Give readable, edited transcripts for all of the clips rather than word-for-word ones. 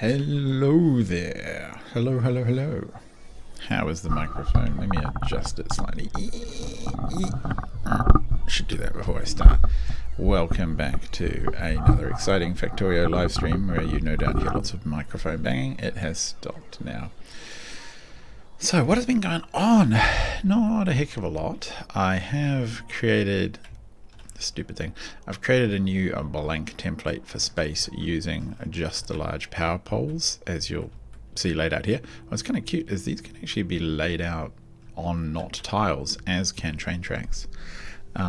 Hello there. Hello, hello, hello. How is the microphone? Let me adjust it slightly. Should do that before I start. Welcome back to another exciting Factorio live stream where you no doubt hear lots of microphone banging. It has stopped now. So what has been going on? Not a heck of a lot. I have created stupid thing. I've created a new blank template for space using just the large power poles, as you'll see laid out here. What's kind of cute is these can actually be laid out on not tiles, as can train tracks,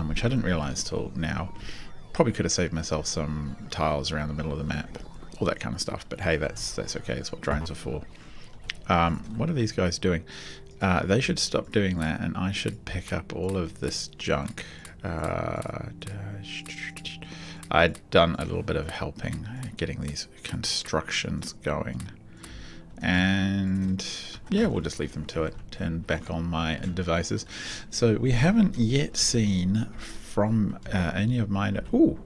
which I didn't realize till now. Probably could have saved myself some tiles around the middle of the map, all that kind of stuff, but hey, that's okay. It's what drones are for. What are these guys doing? They should stop doing that, and I should pick up all of this junk. I'd done a little bit of helping getting these constructions going, and yeah, we'll just leave them to it. Turn back on my devices. So we haven't yet seen from any of mine. Ooh,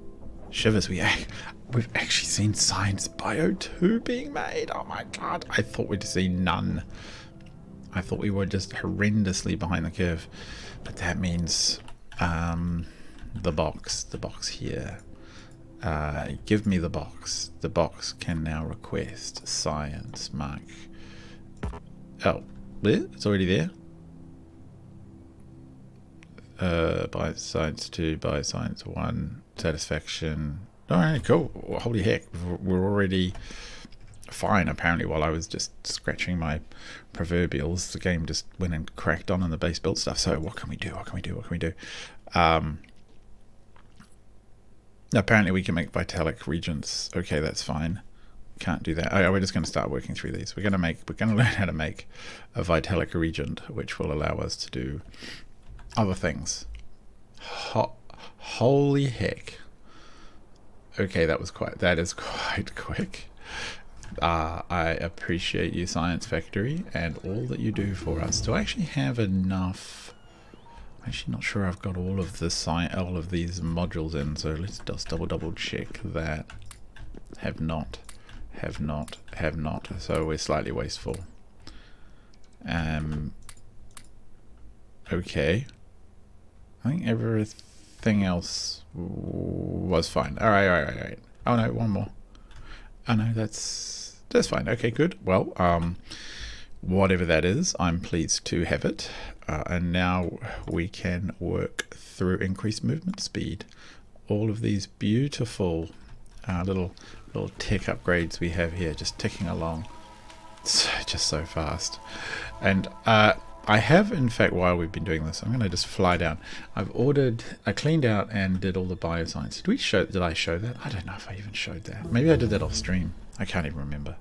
shivers! We've actually seen Science Bio 2 being made. Oh my god! I thought we'd seen none. I thought we were just horrendously behind the curve, but that means the box here. Give me the box. The box can now request science mark. Oh, it's already there. By science 2, by science 1, satisfaction. Alright, cool. Well, holy heck, we're already fine. Apparently, while I was just scratching my proverbials, the game just went and cracked on the base build stuff. So what can we do? What can we do? What can we do? Apparently we can make vitalic regents. Okay, that's fine. Can't do that. Oh, we're just going to start working through these. We're going to learn how to make a vitalic regent, which will allow us to do other things. Holy heck. Okay, that is quite quick. I appreciate you, Science Factory, and all that you do for us. Do I actually have enough? I'm actually not sure I've got all of these modules in, so let's just double check that. Have not. So we're slightly wasteful. Okay. I think everything else was fine. All right. Oh no, one more. Oh no, that's fine. Okay, good. Well, whatever that is, I'm pleased to have it. And now we can work through increased movement speed. All of these beautiful little tech upgrades we have here, just ticking along, just so fast. And I have, in fact, while we've been doing this, I'm going to just fly down. I cleaned out and did all the bioscience. Did I show that? I don't know if I even showed that. Maybe I did that off stream. I can't even remember.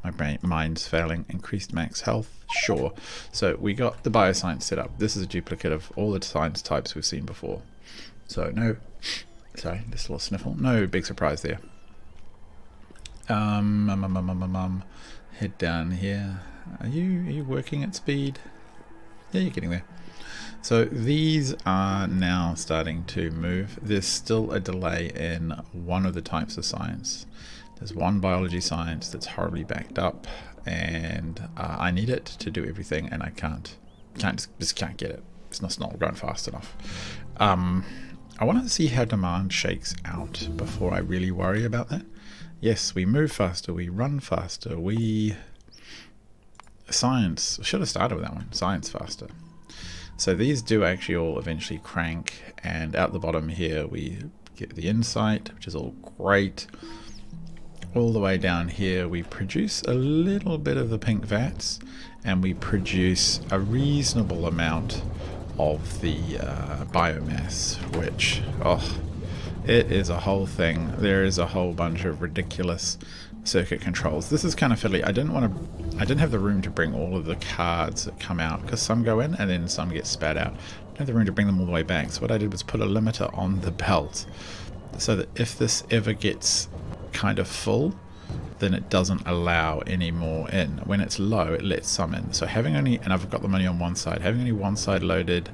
My mind's failing. Increased max health. Sure. So we got the bioscience set up. This is a duplicate of all the science types we've seen before. So no, sorry, just a little sniffle. No big surprise there. Head down here. Are you working at speed? Yeah, you're getting there. So these are now starting to move. There's still a delay in one of the types of science. There's one biology science that's horribly backed up, and I need it to do everything, and I just can't get it. It's not going fast enough. I want to see how demand shakes out before I really worry about that. Yes, we move faster, we run faster, science. I should have started with that one. Science faster. So these do actually all eventually crank, and out the bottom here we get the insight, which is all great. All the way down here we produce a little bit of the pink vats, and we produce a reasonable amount of the biomass, which, it is a whole thing. There is a whole bunch of ridiculous circuit controls. This is kind of fiddly. I didn't have the room to bring all of the cards that come out, because some go in and then some get spat out. I didn't have the room to bring them all the way back. So what I did was put a limiter on the belt, so that if this ever gets kind of full, then it doesn't allow any more in. When it's low, it lets some in. So having only, and I've got the money on one side, having only one side loaded,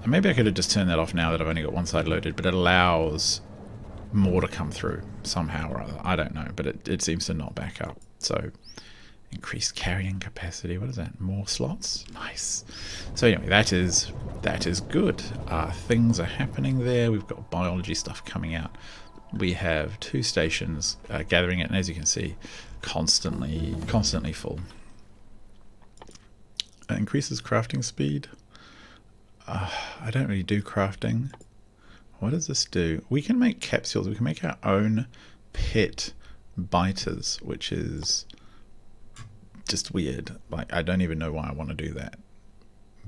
and maybe I could have just turned that off now that I've only got one side loaded, but it allows more to come through somehow or other. I don't know, but it seems to not back up. So increased carrying capacity. What is that? More slots? Nice. So anyway, that is good. Things are happening there. We've got biology stuff coming out. We have 2 stations gathering it, and as you can see, constantly full. It increases crafting speed. I don't really do crafting. What does this do? We can make capsules. We can make our own pet biters, which is just weird. Like, I don't even know why I want to do that,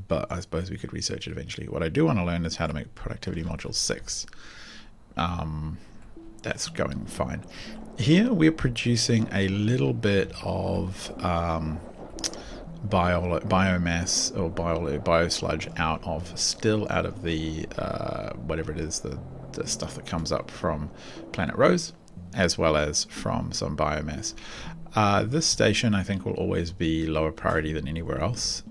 but I suppose we could research it eventually. What I do want to learn is how to make productivity module 6. That's going fine. Here we're producing a little bit of biomass or biosludge out of the whatever it is, the stuff that comes up from Planet Rose, as well as from some biomass. This station I think will always be lower priority than anywhere else.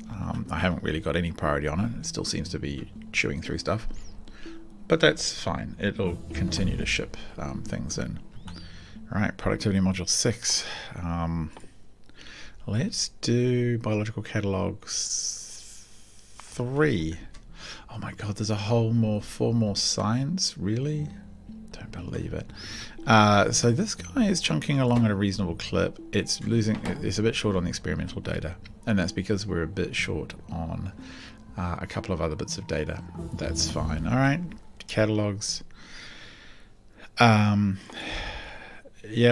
I haven't really got any priority on it. It still seems to be chewing through stuff, but that's fine. It'll continue to ship things in. Alright, productivity module 6. Let's do biological catalogs 3. Oh my god, there's a whole 4 more signs? Really? Don't believe it. So this guy is chunking along at a reasonable clip. It's a bit short on the experimental data, and that's because we're a bit short on a couple of other bits of data. That's fine. Alright, catalogs. Yeah,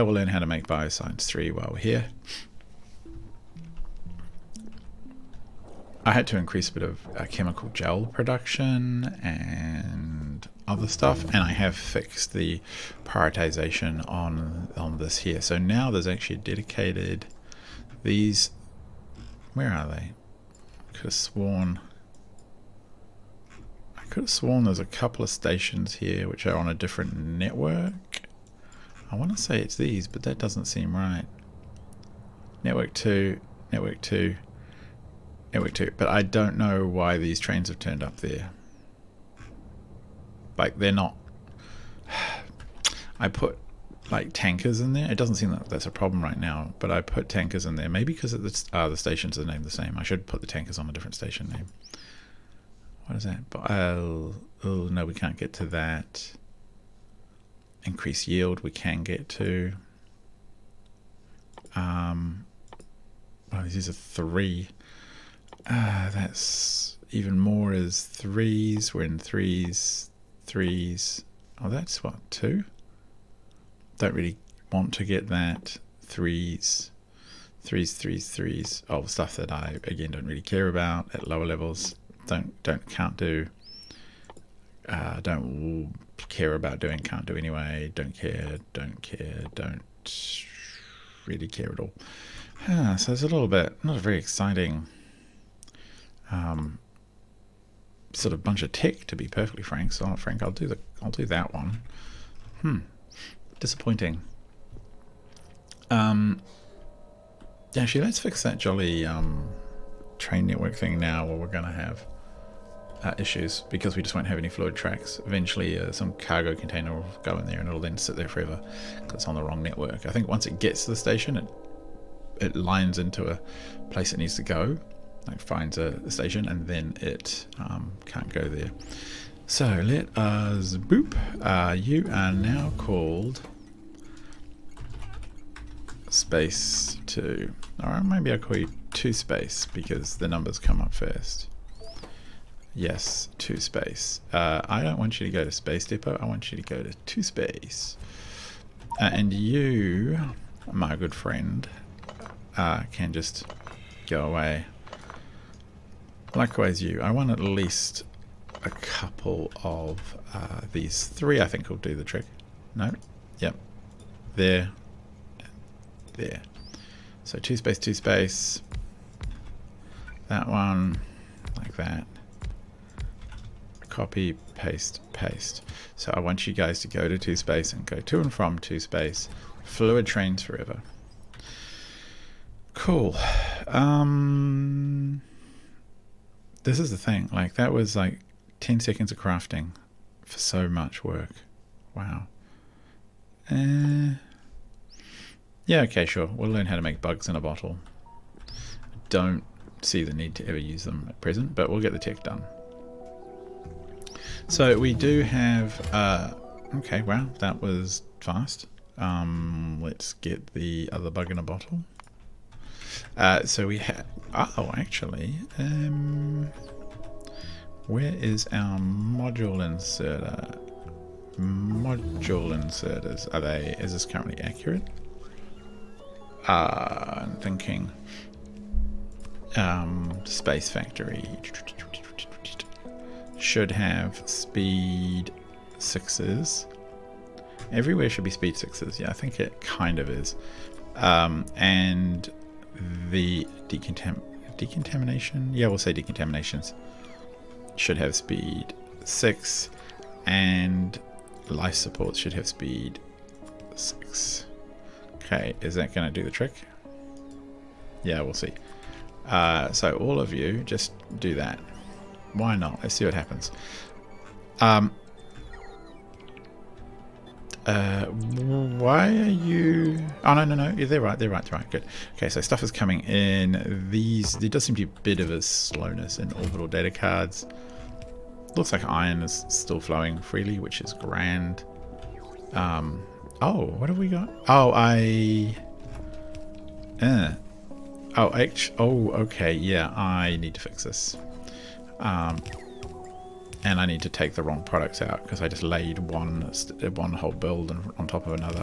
we'll learn how to make bioscience 3 while we're here. I had to increase a bit of chemical gel production and other stuff, and I have fixed the prioritization on this here. So now there's actually dedicated these. Where are they? I could have sworn there's a couple of stations here which are on a different network. I want to say it's these, but that doesn't seem right. Network 2, network 2. Network 2, but I don't know why these trains have turned up there. Like, they're not. I put like tankers in there. It doesn't seem like that's a problem right now, but I put tankers in there. Maybe because the stations are named the same. I should put the tankers on a different station name. What is that? But oh no, we can't get to that. Increase yield we can get to. Oh, these are 3. That's even more is 3s. We're in 3s. Oh, that's what, 2? Don't really want to get that. 3s. Oh, stuff that I again don't really care about at lower levels. Don't care about doing, can't do anyway. Don't really care at all. So it's a little bit not a very exciting sort of bunch of tech, to be perfectly frank. So I'll do that one. Disappointing. Actually, let's fix that jolly train network thing now, or we're gonna have issues because we just won't have any fluid tracks. Eventually some cargo container will go in there and it'll then sit there forever because it's on the wrong network. I think once it gets to the station, it lines into a place it needs to go, like finds a station, and then it can't go there. So let us boop. You are now called Space 2. Alright, maybe I'll call you 2 Space because the numbers come up first. Yes, 2 Space. I don't want you to go to Space Depot, I want you to go to 2 Space. And you, my good friend, can just go away. Likewise you. I want at least a couple of these 3, I think will do the trick. No? Yep. There. There. So 2 Space, 2 Space. That one. Like that. Copy, paste, paste. So I want you guys to go to 2 Space and go to and from 2 Space. Fluid trains forever. Cool. This is the thing. Like, that was like 10 seconds of crafting for so much work. Wow. Yeah, okay, sure. We'll learn how to make bugs in a bottle. Don't see the need to ever use them at present, but we'll get the tech done. So we do have... okay, wow, that was fast. Let's get the other bug in a bottle. So we have... Oh, actually... where is our module inserter? Module inserters. Are they... Is this currently accurate? I'm thinking... Space Factory... should have speed 6s. Everywhere should be speed 6s. Yeah, I think it kind of is. And the decontamination, yeah, we'll say decontaminations, should have speed 6, and life support should have speed 6. Okay, is that going to do the trick? Yeah, we'll see. So all of you, just do that. Why not? Let's see what happens. Why are you... Oh, no. They're right. Good. Okay, so stuff is coming in. There does seem to be a bit of a slowness in orbital data cards. Looks like iron is still flowing freely, which is grand. Oh, what have we got? Oh, okay, yeah, I need to fix this. And I need to take the wrong products out because I just laid one whole build on top of another.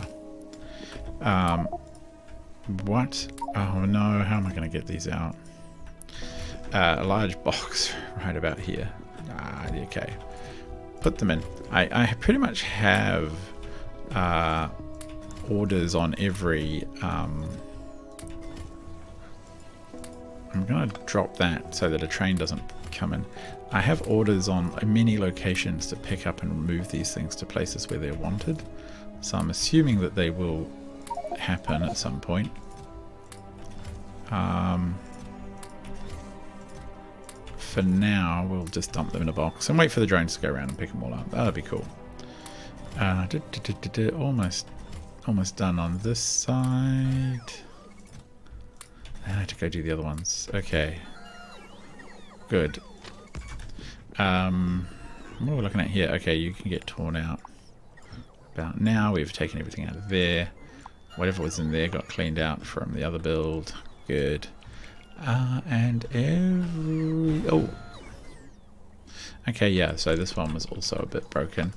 What? Oh no, how am I going to get these out? A large box right about here. Okay. Put them in. I pretty much have orders on every... I'm going to drop that so that a train doesn't come in. I have orders on many locations to pick up and move these things to places where they're wanted. So I'm assuming that they will happen at some point. For now, we'll just dump them in a box and wait for the drones to go around and pick them all up. That'll be cool. Almost done on this side. I have to go do the other ones. Okay. Good. What are we looking at here? Okay, you can get torn out. About now, we've taken everything out of there. Whatever was in there got cleaned out from the other build. Good. And every... Oh! Okay, yeah, so this one was also a bit broken.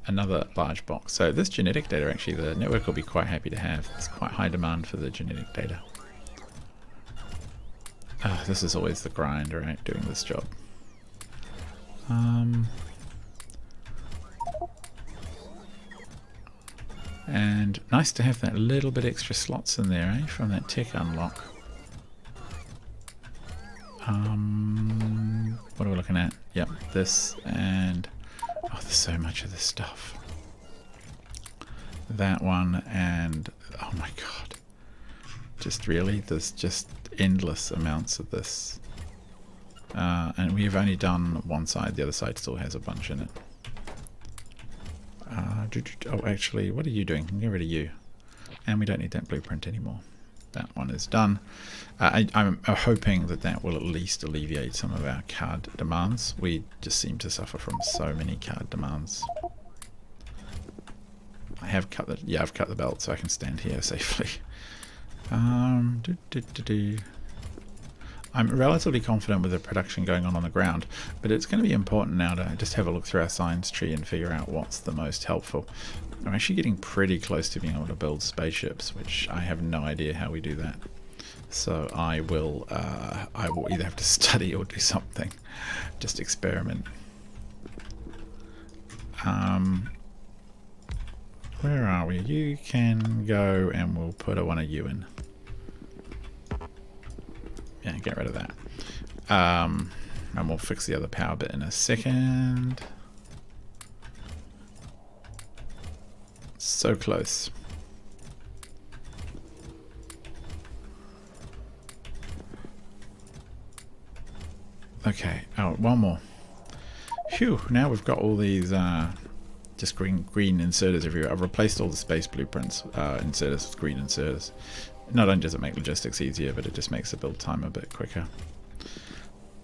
Another large box. So this genetic data, actually, the network will be quite happy to have. There's quite high demand for the genetic data. This is always the grind, right? Doing this job. And nice to have that little bit extra slots in there, eh? From that tech unlock. What are we looking at? Yep, this and... Oh, there's so much of this stuff. That one and... Oh my god. Just really, there's just endless amounts of this. And we've only done one side, the other side still has a bunch in it. Oh, actually, what are you doing? Get rid of you. And we don't need that blueprint anymore. That one is done. I'm hoping that that will at least alleviate some of our card demands. We just seem to suffer from so many card demands. I've cut the belt so I can stand here safely. I'm relatively confident with the production going on the ground, but it's going to be important now to just have a look through our science tree and figure out what's the most helpful. I'm actually getting pretty close to being able to build spaceships, which I have no idea how we do that. So I will either have to study or do something, just experiment. Where are we? You can go, and we'll put one of you in. Yeah, get rid of that. And we'll fix the other power bit in a second. So close. Okay. Oh, one more. Phew, now we've got all these just green inserters everywhere. I've replaced all the space blueprints inserters with green inserters. Not only does it make logistics easier, but it just makes the build time a bit quicker.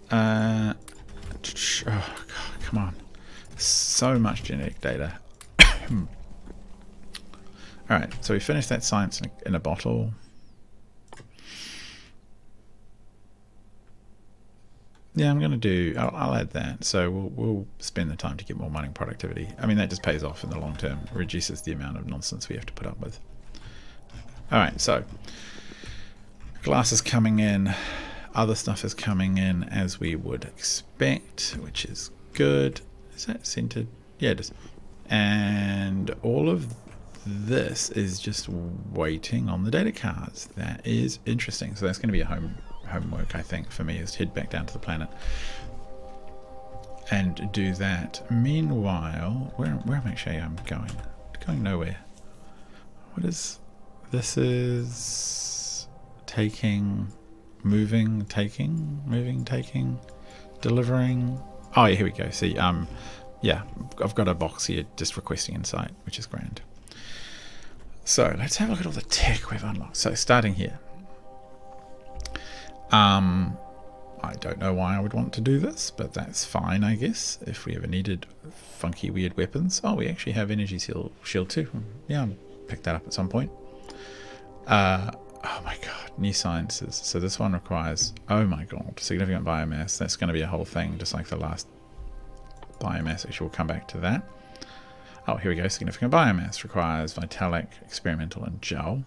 Oh god, come on. So much genetic data. Alright, so we finished that science in a bottle. Yeah, I'm going to do, I'll add that. So we'll spend the time to get more mining productivity. I mean, that just pays off in the long term. It reduces the amount of nonsense we have to put up with. Alright, so glass is coming in. Other stuff is coming in as we would expect, which is good. Is that centered? Yeah, it is. And all of this is just waiting on the data cards. That is interesting. So that's going to be a homework, I think, for me, is to head back down to the planet and do that. Meanwhile, where am I actually going? Going nowhere. What is this? Is taking, moving, taking, delivering. Oh yeah, here we go. See, yeah, I've got a box here just requesting insight, which is grand. So let's have a look at all the tech we've unlocked. So starting here. I don't know why I would want to do this, but that's fine, I guess, if we ever needed funky, weird weapons. Oh, we actually have energy shield too. Yeah, I'll pick that up at some point. Oh my god, new sciences. So this one requires, oh my god, significant biomass. That's going to be a whole thing, just like the last biomass. Actually, we'll come back to that. Oh, here we go. Significant biomass requires vitalic, experimental, and gel.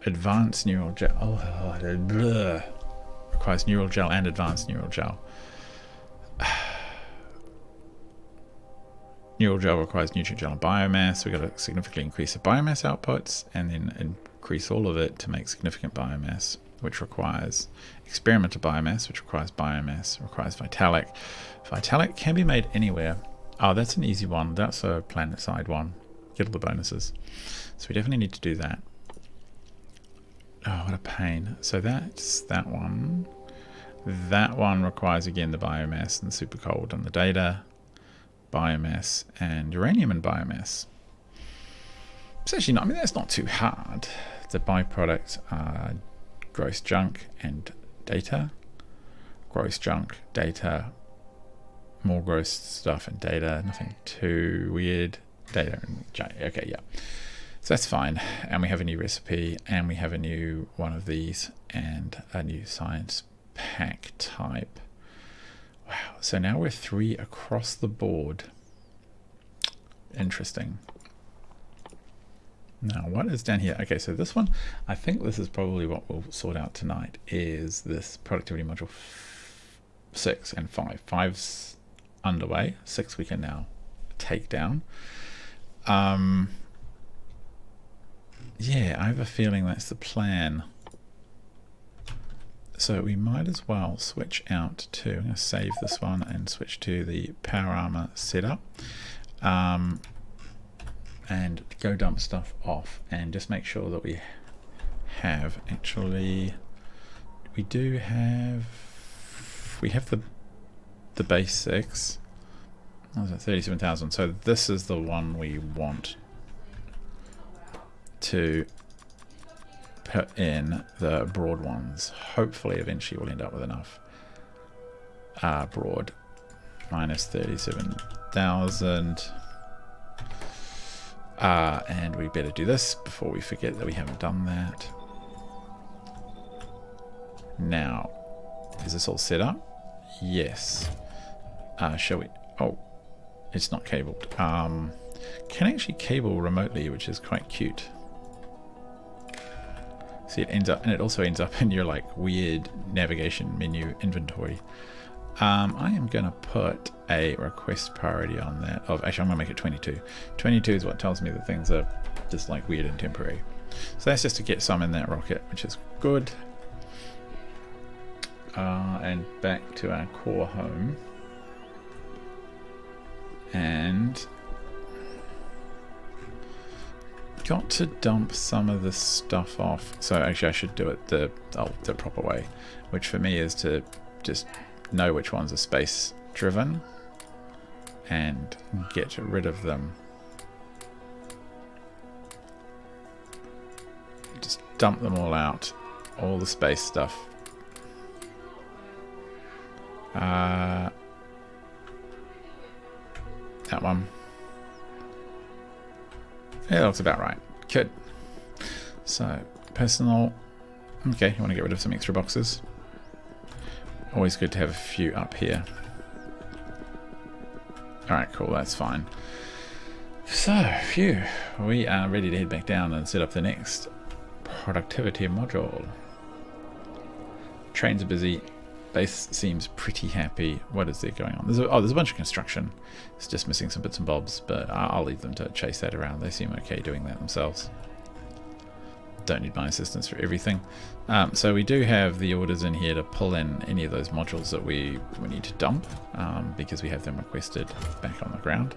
Advanced neural gel. Oh, bleh. Requires neural gel and advanced neural gel. Neural gel requires nutrient gel and biomass. We've got to significantly increase the biomass outputs and then increase all of it to make significant biomass, which requires experimental biomass, which requires vitalic. Vitalic can be made anywhere. Oh, that's an easy one. That's a planet side one. Get all the bonuses. So we definitely need to do that. Oh, what a pain. So that's that one. That one requires, again, the biomass and super cold and the data, biomass and uranium and biomass. It's actually not, I mean, that's not too hard. The byproducts are gross junk and data. Gross junk, data, more gross stuff and data. Nothing too weird. Data and junk. Okay, yeah. So that's fine, and we have a new recipe, and we have a new one of these, and a new science pack type. Wow, so now we're 3 across the board. Interesting. Now, what is down here? Okay, so this one, I think this is probably what we'll sort out tonight, is this productivity module 6 and 5. 5's underway, 6 we can now take down. Yeah, I have a feeling that's the plan. So we might as well switch out to, I'm going to save this one and switch to the power armor setup. And go dump stuff off and just make sure that we have actually, we have the basics. What was it, 37,000. So this is the one we want to put in the broad ones. Hopefully eventually we'll end up with enough broad. Minus 37,000. And we better do this before we forget that we haven't done that. Now, is this all set up? Yes. Shall we? Oh, it's not cabled. Can actually cable remotely, which is quite cute. See, it ends up, and it also ends up in your like weird navigation menu inventory. I am going to put a request priority on that. Actually, I'm going to make it 22. 22 is what tells me that things are just like weird and temporary. So that's just to get some in that rocket, which is good. And back to our core home. And got to dump some of this stuff off. So actually I should do it the proper way, which for me is to just know which ones are space driven and get rid of them. Just dump them all out. All the space stuff. That one. Yeah, that looks about right. Good. So, personal. Okay, you want to get rid of some extra boxes. Always good to have a few up here. Alright, cool, that's fine. So, phew. We are ready to head back down and set up the next productivity module. Trains are busy. Base seems pretty happy. What is there going on? There's a bunch of construction. It's just missing some bits and bobs, but I'll leave them to chase that around. They seem okay doing that themselves. Don't need my assistance for everything. So we do have the orders in here to pull in any of those modules that we need to dump, because we have them requested back on the ground.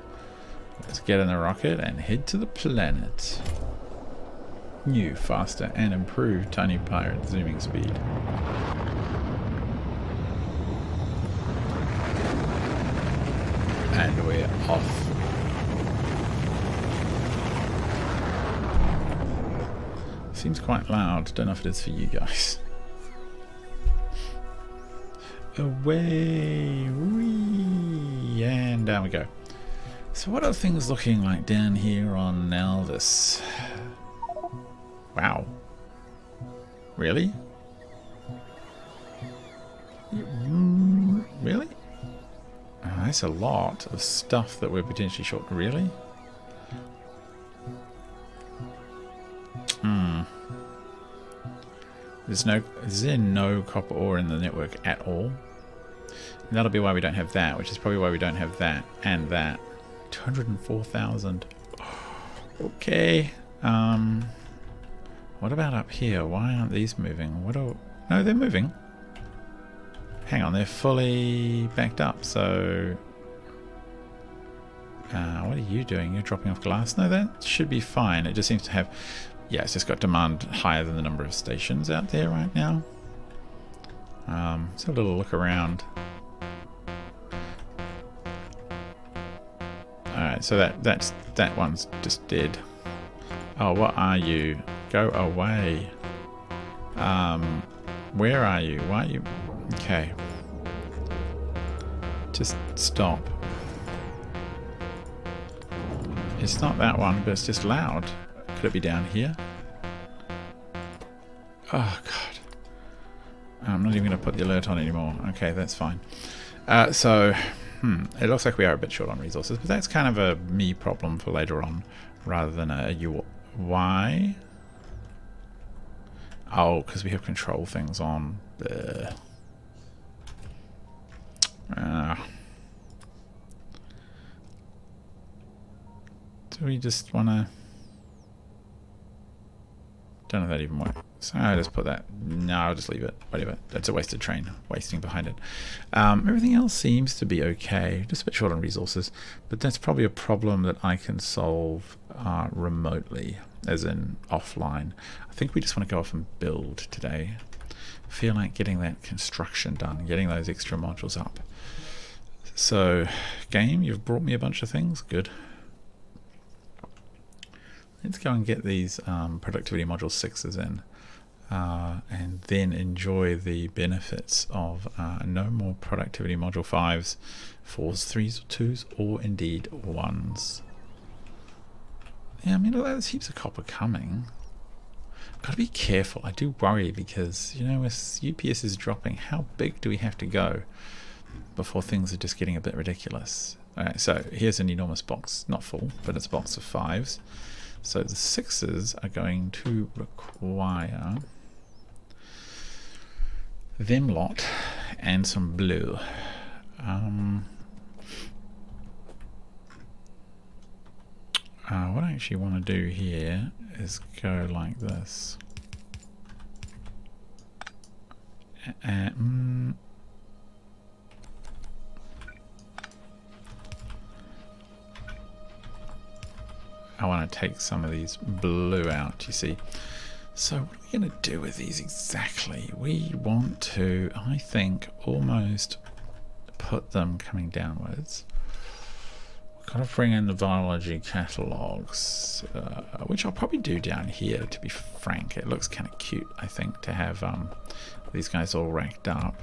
Let's get in the rocket and head to the planet. New, faster, and improved Tiny Pirate zooming speed. And we're off. Seems quite loud. Don't know if it is for you guys. Away, whee, and down we go. So what are things looking like down here on Elvis? Wow. Really? Really? Oh, that's a lot of stuff that we're potentially short. Really? Is there no copper ore in the network at all? And that'll be why we don't have that, which is probably why we don't have that and that. 204,000. Okay. What about up here? Why aren't these moving? No, they're moving. Hang on, they're fully backed up, so... what are you doing? You're dropping off glass? No, that should be fine. It just seems to have... Yeah, it's just got demand higher than the number of stations out there right now. So a little look around. Alright, so that one's just dead. Oh, what are you? Go away. Where are you? Why are you... Okay. Just stop. It's not that one, but it's just loud. Could it be down here? Oh, God. I'm not even going to put the alert on anymore. Okay, that's fine. It looks like we are a bit short on resources, but that's kind of a me problem for later on, rather than a you. Why? Oh, because we have control things on. Do we just want to... Don't know if that even works. So I'll just put that. No, I'll just leave it. Whatever. That's a wasted train. Wasting behind it. Everything else seems to be okay. Just a bit short on resources. But that's probably a problem that I can solve remotely, as in offline. I think we just want to go off and build today. I feel like getting that construction done. Getting those extra modules up. So, game, you've brought me a bunch of things. Good. Let's go and get these productivity module 6s in, and then enjoy the benefits of no more productivity module 5s, 4s, 3s, 2s, or indeed 1s. Yeah, I mean, there's heaps of copper coming. Gotta be careful. I do worry because, you know, with UPS is dropping, how big do we have to go before things are just getting a bit ridiculous? Alright, so here's an enormous box, not full, but it's a box of 5s. So the 6s are going to require them lot and some blue. What I actually want to do here is go like this. I want to take some of these blue out, you see. So what are we going to do with these exactly? We want to, I think, almost put them coming downwards. Gotta bring in the biology catalogs, which I'll probably do down here, to be frank. It looks kind of cute, I think, to have these guys all ranked up.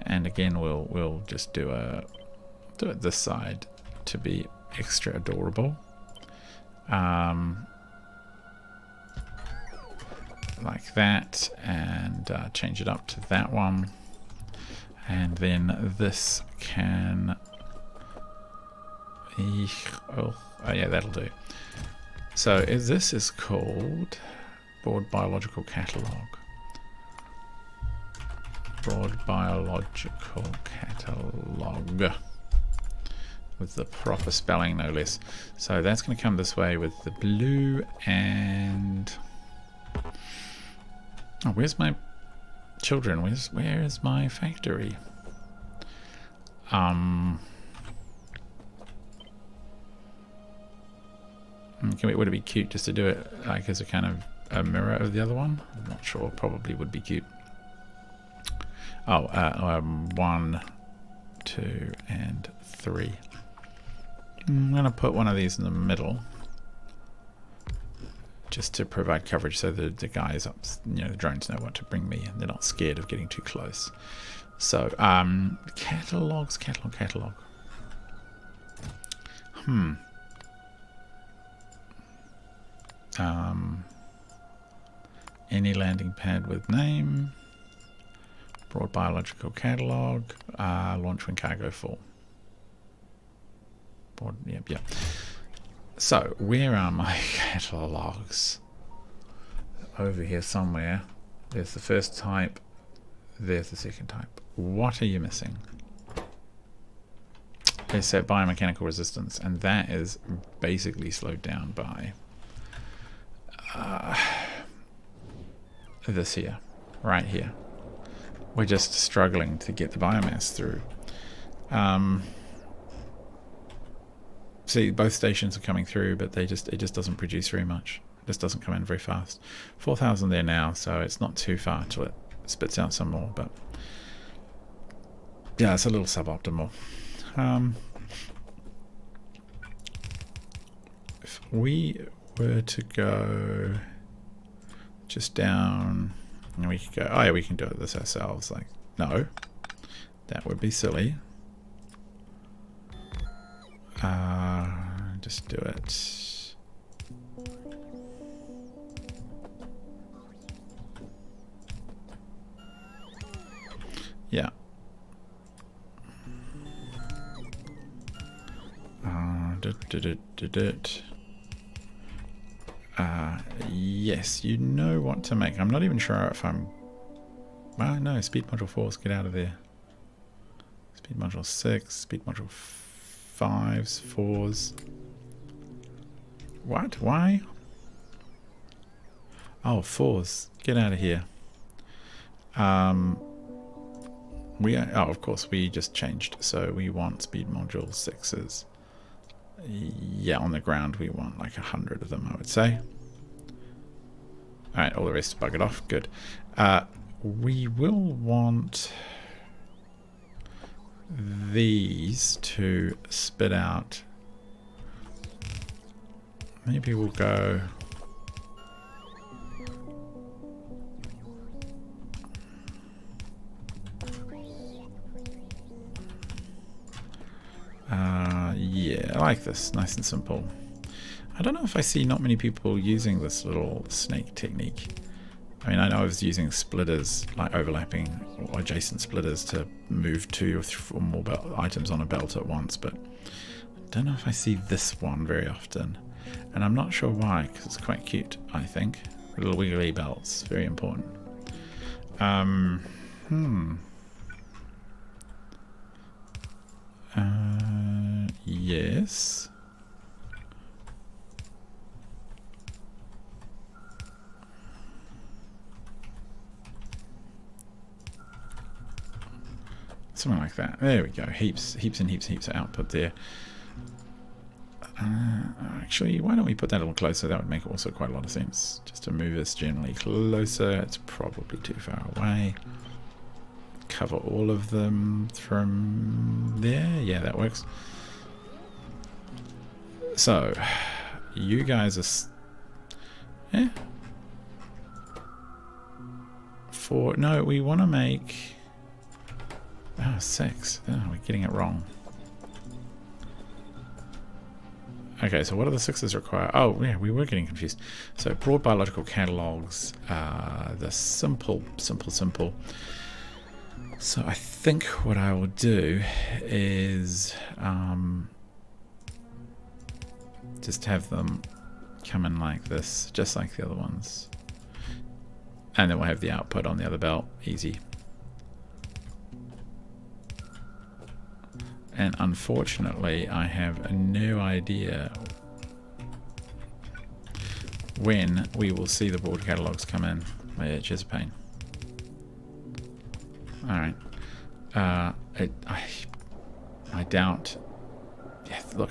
And again, we'll just do it this side to be extra adorable. Like that, and change it up to that one. And then this can... Oh yeah, that'll do. So this is called Broad Biological Catalog. Broad Biological Catalog. With the proper spelling, no less. So that's going to come this way with the blue and... Oh, where's my children? Where is my factory? Would it be cute just to do it like as a kind of a mirror of the other one? I'm not sure. Probably would be cute. Oh, 1, 2, and 3. I'm going to put one of these in the middle, just to provide coverage, so the guys up, the drones know what to bring me, and they're not scared of getting too close. So, catalogs, catalog. Any landing pad with name, broad biological catalog, launch when cargo full. Broad, yep. So, where are my catalogs? Over here somewhere. There's the first type, there's the second type. What are you missing? They said biomechanical resistance, and that is basically slowed down by this here, right here. We're just struggling to get the biomass through. See, both stations are coming through, but it just doesn't produce very much. It just doesn't come in very fast. 4,000 there now, so it's not too far till it spits out some more, but yeah, it's a little suboptimal. If we were to go just down, and we could go, oh yeah, we can do it this ourselves. Like, no, that would be silly. Just do it. Yeah. Yes, you know what to make. I'm not even sure if I'm... Well, no, speed module 4, get out of there. Speed module 6, speed module 5s, 4s. What? Why? Oh, 4s. Get out of here. Oh, of course, we just changed. So we want speed module 6s. Yeah, on the ground we want like 100 of them, I would say. Alright, all the rest buggered off. Good. We will want these to spit out. Maybe we'll go... yeah, I like this. Nice and simple. I don't know if I see not many people using this little snake technique. I mean, I know I was using splitters, like overlapping or adjacent splitters to move 2 or more items on a belt at once, but I don't know if I see this one very often. And I'm not sure why, because it's quite cute, I think. Little wiggly belts, very important. Yes. Something like that. There we go. Heaps and heaps of output there. Actually, why don't we put that a little closer? That would make also quite a lot of sense. Just to move us generally closer. It's probably too far away. Cover all of them from there. Yeah, that works. So, you guys are... Yeah. No, we want to make... Oh, 6. Oh, we're getting it wrong. Okay, so what do the 6s require? Oh, yeah, we were getting confused. So, broad biological catalogs, the simple. So, I think what I will do is just have them come in like this, just like the other ones. And then we'll have the output on the other belt. Easy. And unfortunately, I have no idea when we will see the board catalogs come in. My itch is a pain. Alright. I doubt... Yeah, look,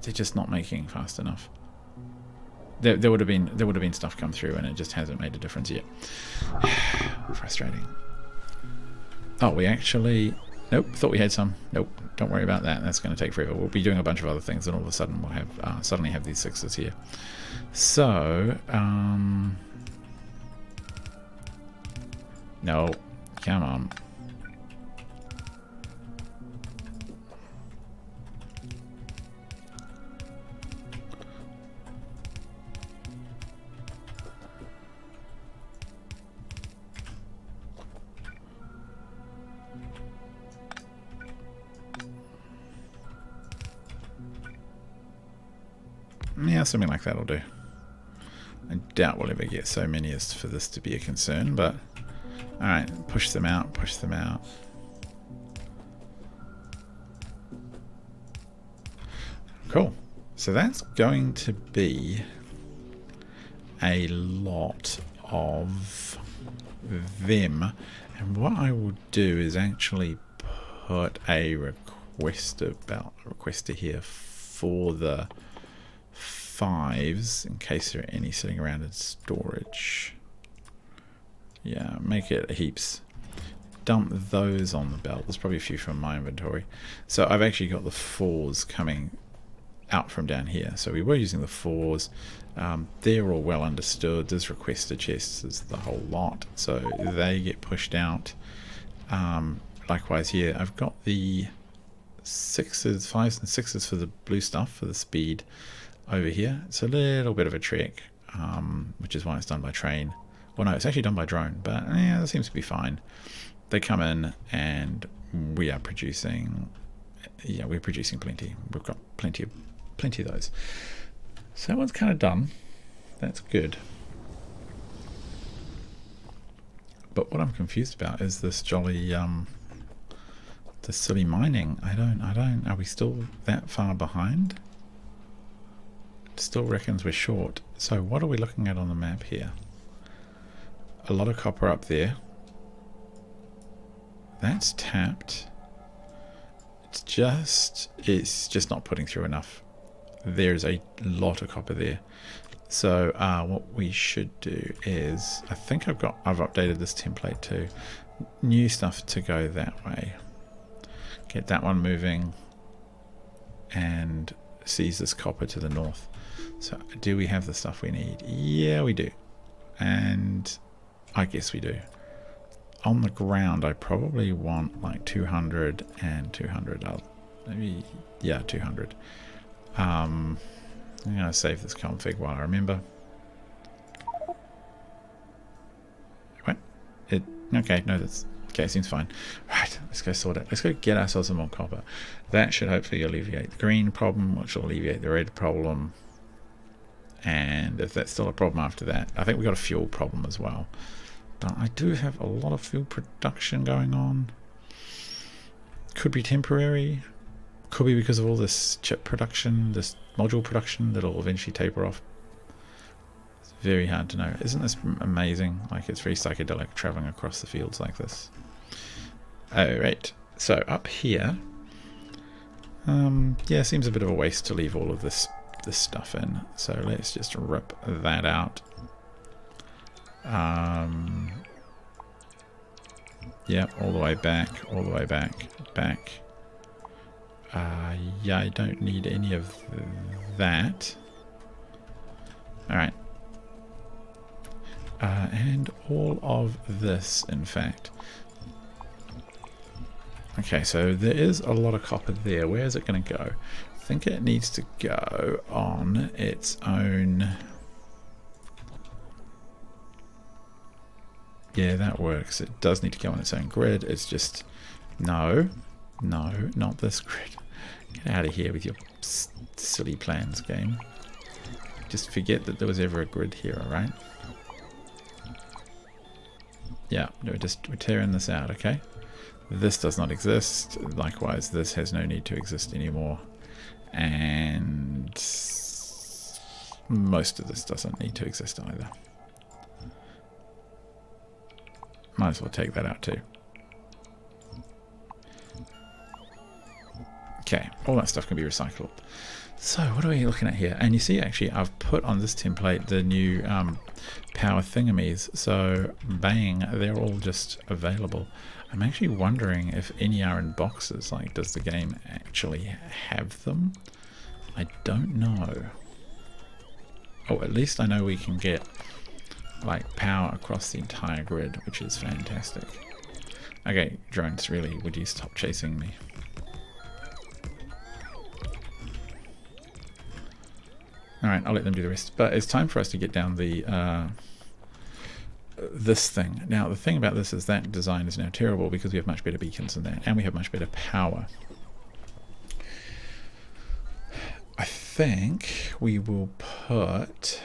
they're just not making fast enough. There would have been stuff come through and it just hasn't made a difference yet. Frustrating. Oh, we actually... Nope, thought we had some. Nope, don't worry about that. That's going to take forever. We'll be doing a bunch of other things and all of a sudden we'll have suddenly have these 6s here. So, no, come on. Yeah, something like that'll do. I doubt we'll ever get so many as for this to be a concern, but alright, push them out, push them out. Cool. So that's going to be a lot of them. And what I will do is actually put a requester here for the 5s in case there are any sitting around in storage. Yeah, make it heaps. Dump those on the belt. There's probably a few from my inventory. So I've actually got the 4s coming out from down here. So we were using the 4s. They're all well understood. There's requester chests, there's the whole lot. So they get pushed out. Likewise here, I've got the 6s, 5s and 6s for the blue stuff, for the speed over here. It's a little bit of a trick, which is why it's done by train. Well, no, it's actually done by drone, but yeah, that seems to be fine. They come in and we are producing, yeah, we're producing plenty. We've got plenty of those. So that one's kind of done. That's good. But what I'm confused about is this jolly, the silly mining. I don't, are we still that far behind? It still reckons we're short. So what are we looking at on the map here? A lot of copper up there. That's tapped. It's just not putting through enough. There's a lot of copper there. So what we should do is, I think I've updated this template to new stuff to go that way. Get that one moving and seize this copper to the north. So do we have the stuff we need? Yeah, we do. And I guess we do. On the ground, I probably want like 200 and 200. Maybe, yeah, 200. I'm going to save this config while I remember. What? Okay, no, that's... Okay, seems fine. Right, let's go sort it. Let's go get ourselves some more copper. That should hopefully alleviate the green problem, which will alleviate the red problem. And if that's still a problem after that, I think we've got a fuel problem as well. But I do have a lot of fuel production going on. Could be temporary. Could be because of all this chip production, this module production that'll eventually taper off. It's very hard to know. Isn't this amazing? Like, it's very psychedelic traveling across the fields like this. Alright, so up here, yeah, seems a bit of a waste to leave all of this stuff in. So let's just rip that out. Yeah, all the way back, back. Yeah, I don't need any of that. Alright. And all of this, in fact. Okay, so there is a lot of copper there. Where is it going to go? I think it needs to go on its own. Yeah, that works. It does need to go on its own grid. It's just... No, not this grid. Get out of here with your silly plans, game. Just forget that there was ever a grid here, alright? Yeah, we're tearing this out, okay? This does not exist. Likewise, this has no need to exist anymore. And most of this doesn't need to exist either. Might as well take that out too. Okay, all that stuff can be recycled. So what are we looking at here? And you see, actually, I've put on this template the new power thingamies. So bang, they're all just available. I'm actually wondering if any are in boxes. Like, does the game actually have them? I don't know. Oh, at least I know we can get like power across the entire grid, which is fantastic. Okay, drones, really, would you stop chasing me? Alright, I'll let them do the rest. But it's time for us to get down the this thing. Now, the thing about this is that design is now terrible because we have much better beacons than that, and we have much better power. I think we will put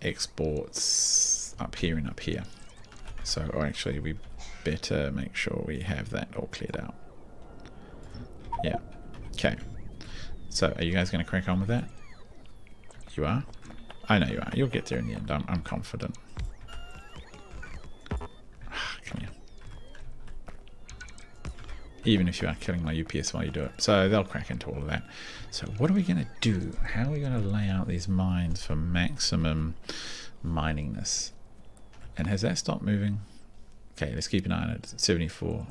exports up here and up here. So, or actually, we better make sure we have that all cleared out. Yeah. Okay. So, are you guys going to crack on with that? You are? I know you are. You'll get there in the end. I'm confident. Come here. Even if you are killing my UPS while you do it. So, they'll crack into all of that. So, what are we going to do? How are we going to lay out these mines for maximum miningness? And has that stopped moving? Okay, let's keep an eye on it. It's 74.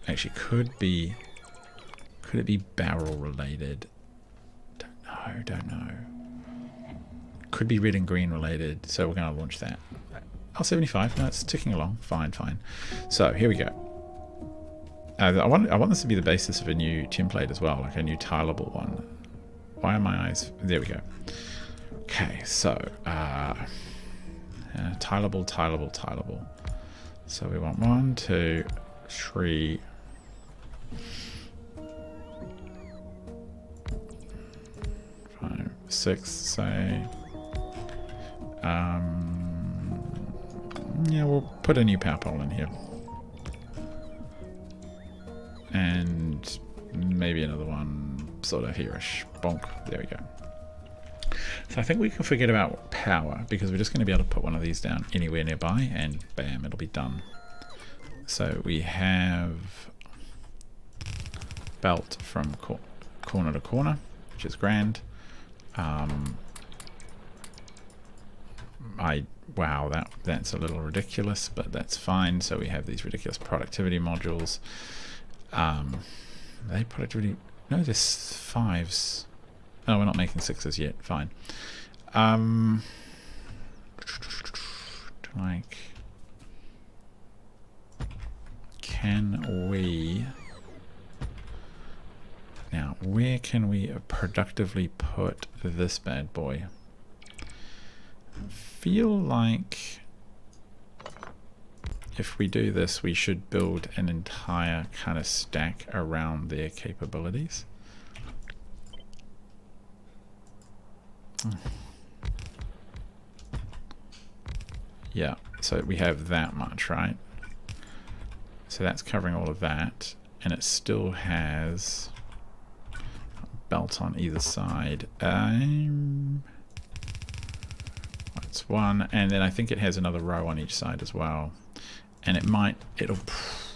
Actually, could it be barrel related? Don't know. Could be red and green related, so we're going to launch that. Oh, 75. No, it's ticking along. Fine. So here we go. I want this to be the basis of a new template as well, like a new tileable one. Why are my eyes? There we go. Okay, so tileable. So we want 1, 2, 3. 5, 6, say. Yeah, we'll put a new power pole in here. And maybe another one sort of here-ish. Bonk. There we go. So I think we can forget about power because we're just going to be able to put one of these down anywhere nearby and bam, it'll be done. So we have belt from corner to corner, which is grand. Wow, that's a little ridiculous, but that's fine. So we have these ridiculous productivity modules. They productivity? No, there's 5s. Oh, we're not making 6s yet. Fine. Like, can we? Now, where can we productively put this bad boy? I feel like if we do this, we should build an entire kind of stack around their capabilities. Yeah, so we have that much, right? So that's covering all of that, and it still has belt on either side. That's one, and then I think it has another row on each side as well. And it'll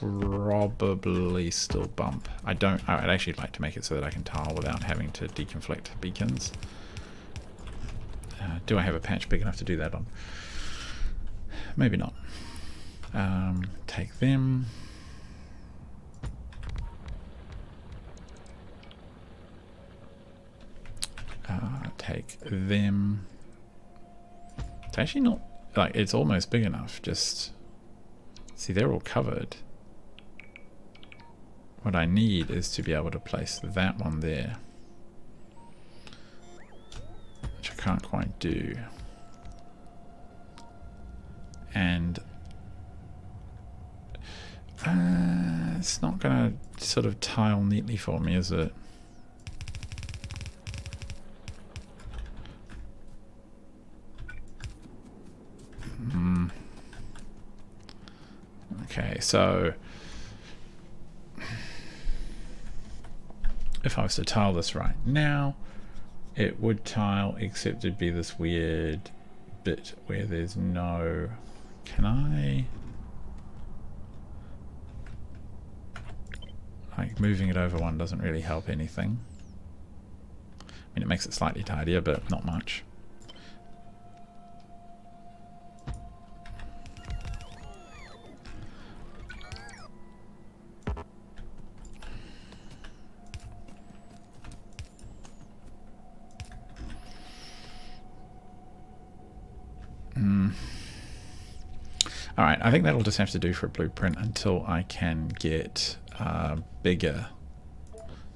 probably still bump. I'd actually like to make it so that I can tile without having to deconflict beacons. Do I have a patch big enough to do that on? Maybe not. Take them. them. It's actually not, like, it's almost big enough. Just see, they're all covered. What I need is to be able to place that one there, which I can't quite do. And it's not going to sort of tile neatly for me, is it? Okay, so if I was to tile this right now, it would tile, except it'd be this weird bit where there's no... Can I... Like, moving it over one doesn't really help anything. I mean, it makes it slightly tidier, but not much. Alright, I think that'll just have to do for a blueprint until I can get bigger,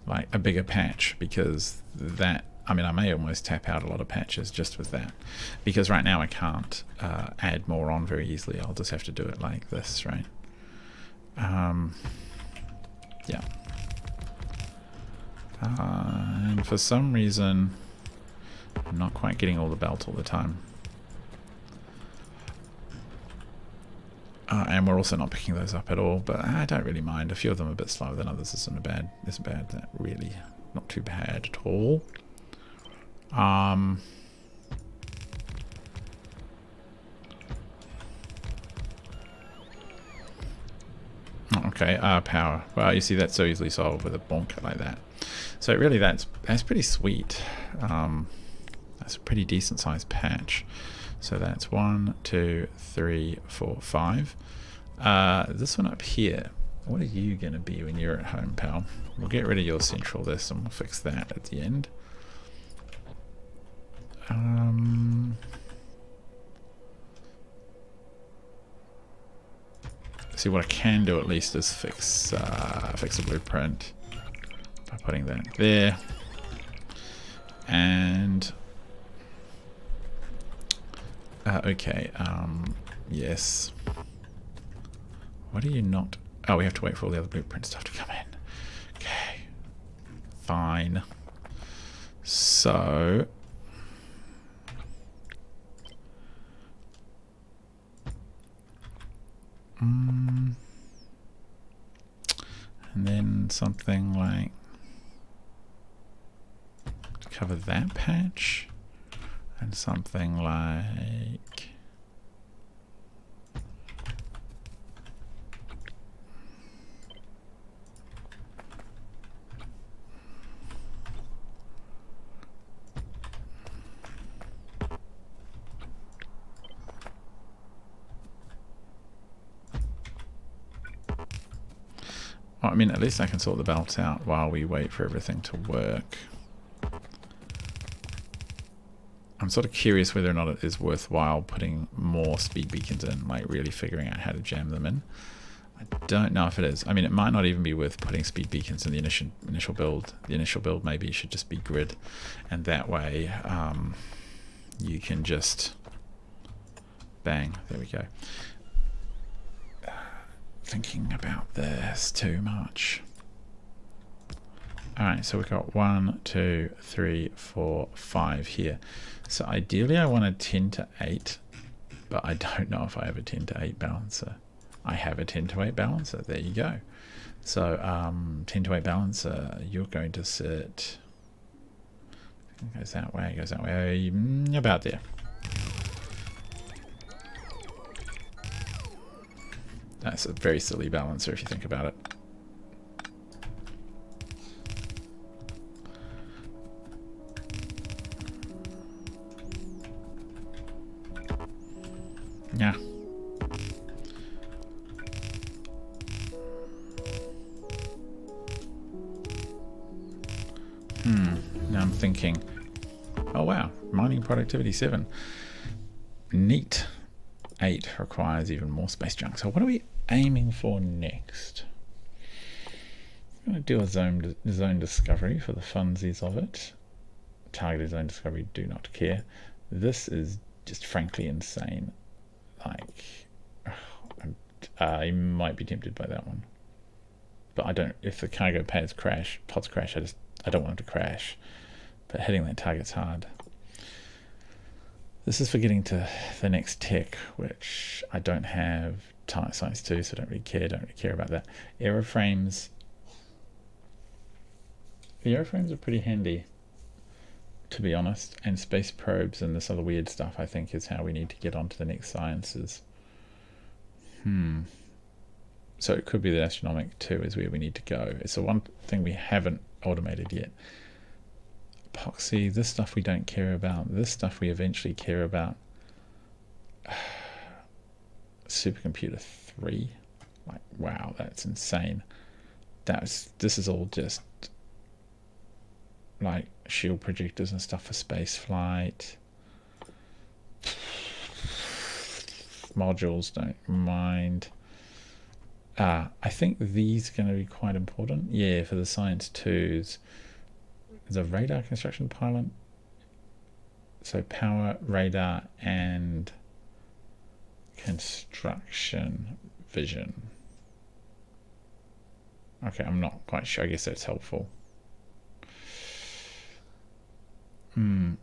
like a bigger patch, because that, I mean, I may almost tap out a lot of patches just with that, because right now I can't add more on very easily. I'll just have to do it like this, right? Yeah. And for some reason, I'm not quite getting all the belt all the time. And we're also not picking those up at all, but I don't really mind. A few of them are a bit slower than others. Isn't bad. That really not too bad at all. Okay, power. Well, you see, that's so easily solved with a bonk like that. So really, that's pretty sweet. That's a pretty decent sized patch. So that's 1, 2, 3, 4, 5. This one up here, what are you going to be when you're at home, pal? We'll get rid of your central this and we'll fix that at the end. See, what I can do at least is fix a blueprint by putting that there. And okay, yes. What are you not? Oh, we have to wait for all the other blueprint stuff to come in. Okay, fine. So and then something like to cover that patch, and something like I mean, at least I can sort the belt out while we wait for everything to work. I'm sort of curious whether or not it is worthwhile putting more speed beacons in, like really figuring out how to jam them in. I don't know if it is. I mean, it might not even be worth putting speed beacons in the initial build. The initial build maybe should just be grid, and that way you can just bang. There we go. Thinking about this too much. Alright, so we've got 1, 2, 3, 4, 5 here. So ideally I want a 10 to 8, but I don't know if I have a 10 to 8 balancer. I have a 10 to 8 balancer, there you go. So 10 to 8 balancer, you're going to sit, it goes that way, about there. That's a very silly balancer if you think about it. Yeah. Now I'm thinking, Oh wow, mining productivity 7. Neat. 8 requires even more space junk. So what are we aiming for next? I'm going to do a zone discovery for the funsies of it. Targeted zone discovery, do not care. This is just frankly insane. Like, I might be tempted by that one. But I don't, if the cargo pods crash, I don't want them to crash. But hitting that target's hard. This is for getting to the next tech, which I don't have science 2, so I don't really care about that. Aeroframes. The aeroframes are pretty handy, to be honest, and space probes and this other weird stuff I think is how we need to get on to the next sciences. So it could be that astronomic 2 is where we need to go. It's the one thing we haven't automated yet. Epoxy, this stuff we don't care about. This stuff we eventually care about. Supercomputer 3. Like, wow, that's insane. This is all just like shield projectors and stuff for space flight. Modules, don't mind. I think these are going to be quite important. Yeah, for the science 2s. The radar construction pilot. So power, radar, and construction vision. Okay, I'm not quite sure. I guess that's helpful. And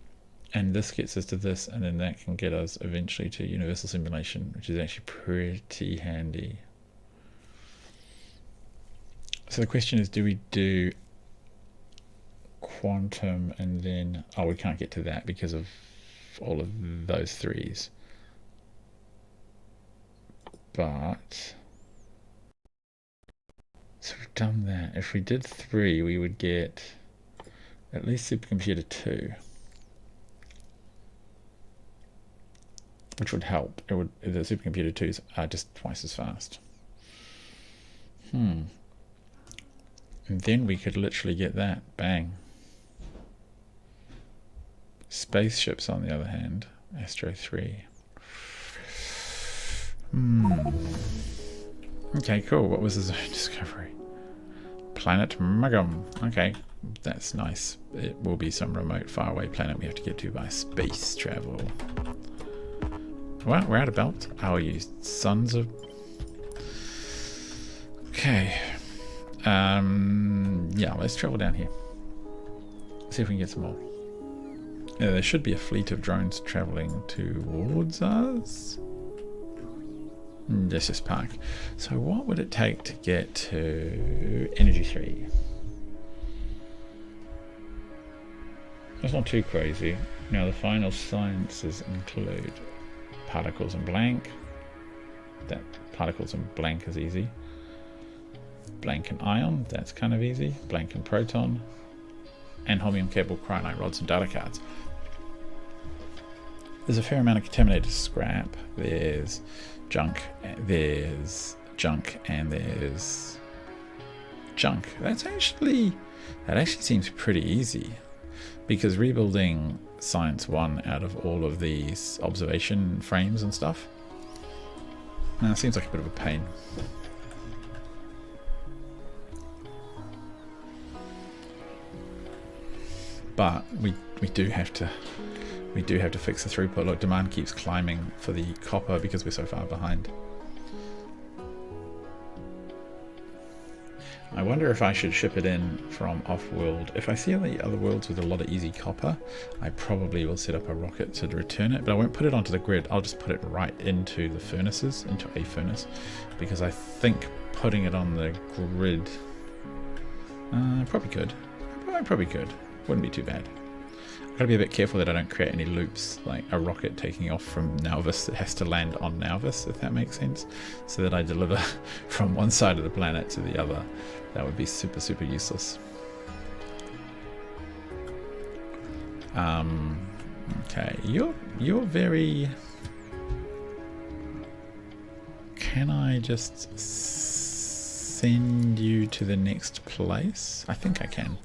this gets us to this, and then that can get us eventually to universal simulation, which is actually pretty handy. So the question is, do we do quantum and then, oh, we can't get to that because of all of those 3s. But, so we've done that. If we did 3, we would get at least supercomputer 2. Which would help. The supercomputer 2s are just twice as fast. And then we could literally get that. Bang. Spaceships, on the other hand. Astro 3. Okay, cool. What was the zone discovery? Planet Magum. Okay, that's nice. It will be some remote, faraway planet we have to get to by space travel. Well, we're out of belt. Oh, you sons of... Okay. Yeah, let's travel down here. See if we can get some more. Yeah, there should be a fleet of drones traveling towards us. Let's just park. So what would it take to get to Energy 3? That's not too crazy. Now the final sciences include particles and blank. That particles and blank is easy. Blank and ion, that's kind of easy. Blank and proton. And holmium cable, cryonite rods and data cards. There's a fair amount of contaminated scrap. There's junk, and there's junk. That actually seems pretty easy, because rebuilding Science 1 out of all of these observation frames and stuff seems like a bit of a pain. But we do have to fix the throughput. Look, demand keeps climbing for the copper because we're so far behind. I wonder if I should ship it in from off-world. If I see any other worlds with a lot of easy copper, I probably will set up a rocket to return it, but I won't put it onto the grid. I'll just put it right into the furnaces, into a furnace, because I think putting it on the grid probably could. Wouldn't be too bad. I've got to be a bit careful that I don't create any loops, like a rocket taking off from Nauvis that has to land on Nauvis, if that makes sense, so that I deliver from one side of the planet to the other. That would be super, super useless. Okay, you're very... Can I just send you to the next place? I think I can.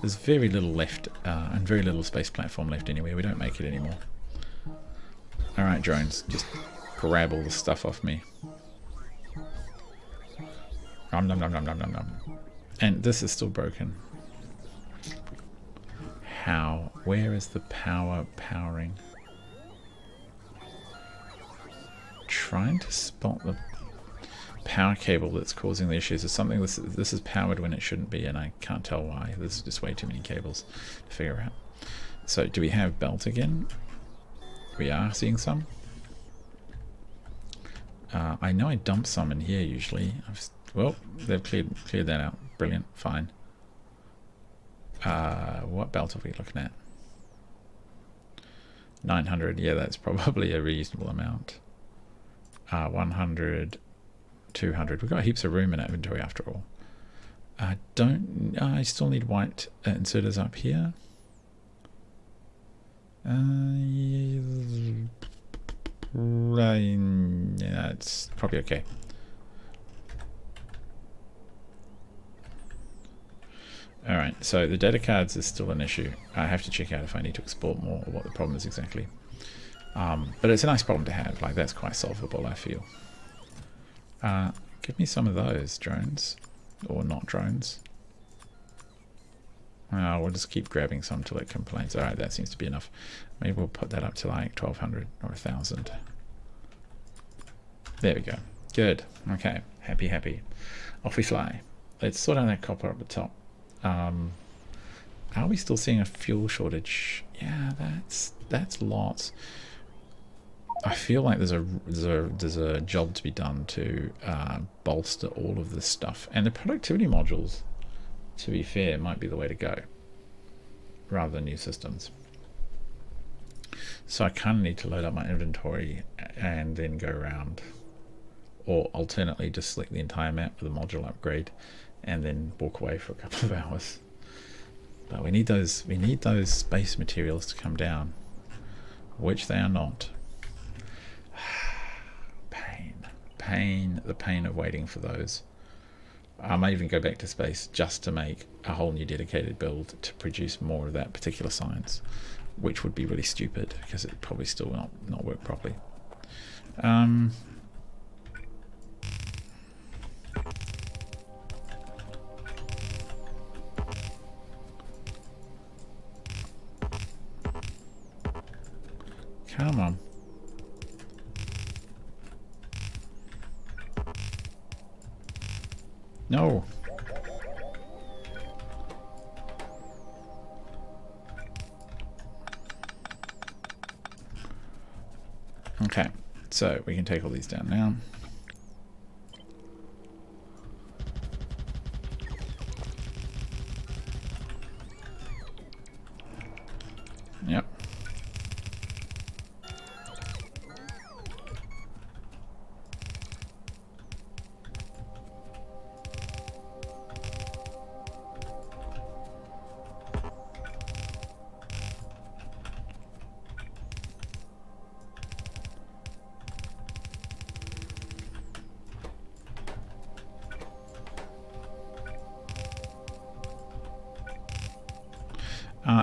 There's very little left, and very little space platform left anyway. We don't make it anymore. Alright, drones, just grab all the stuff off me. Nom nom nom nom nom nom nom. And this is still broken. How? Where is the powering? Trying to spot the power cable that's causing the issues. Is something this is powered when it shouldn't be, and I can't tell why. There's just way too many cables to figure out. So do we have belt again? We are seeing some. I know I dump some in here usually. Well, they've cleared that out. Brilliant. Fine. What belt are we looking at? 900. Yeah, that's probably a reasonable amount. 100, 200. We've got heaps of room in our inventory after all. I still need white inserters up here. Yeah, it's probably okay. Alright, so the data cards is still an issue. I have to check out if I need to export more or what the problem is exactly. But it's a nice problem to have. Like, that's quite solvable, I feel. Give me some of those drones. Or not drones. We'll just keep grabbing some till it complains. Alright, that seems to be enough. Maybe we'll put that up to like 1200 or 1000. There we go. Good. Okay. Happy, happy. Off we fly. Let's sort out that copper up the top. Are we still seeing a fuel shortage? Yeah, that's lots. I feel like there's a job to be done to bolster all of this stuff, and the productivity modules, to be fair, might be the way to go rather than new systems. So I kind of need to load up my inventory and then go around, or alternately just select the entire map with a module upgrade and then walk away for a couple of hours. But we need those space materials to come down, which they are not. The pain of waiting for those. I may even go back to space just to make a whole new dedicated build to produce more of that particular science, which would be really stupid because it probably still not work properly. Come on. No. Okay, so we can take all these down now. Yep.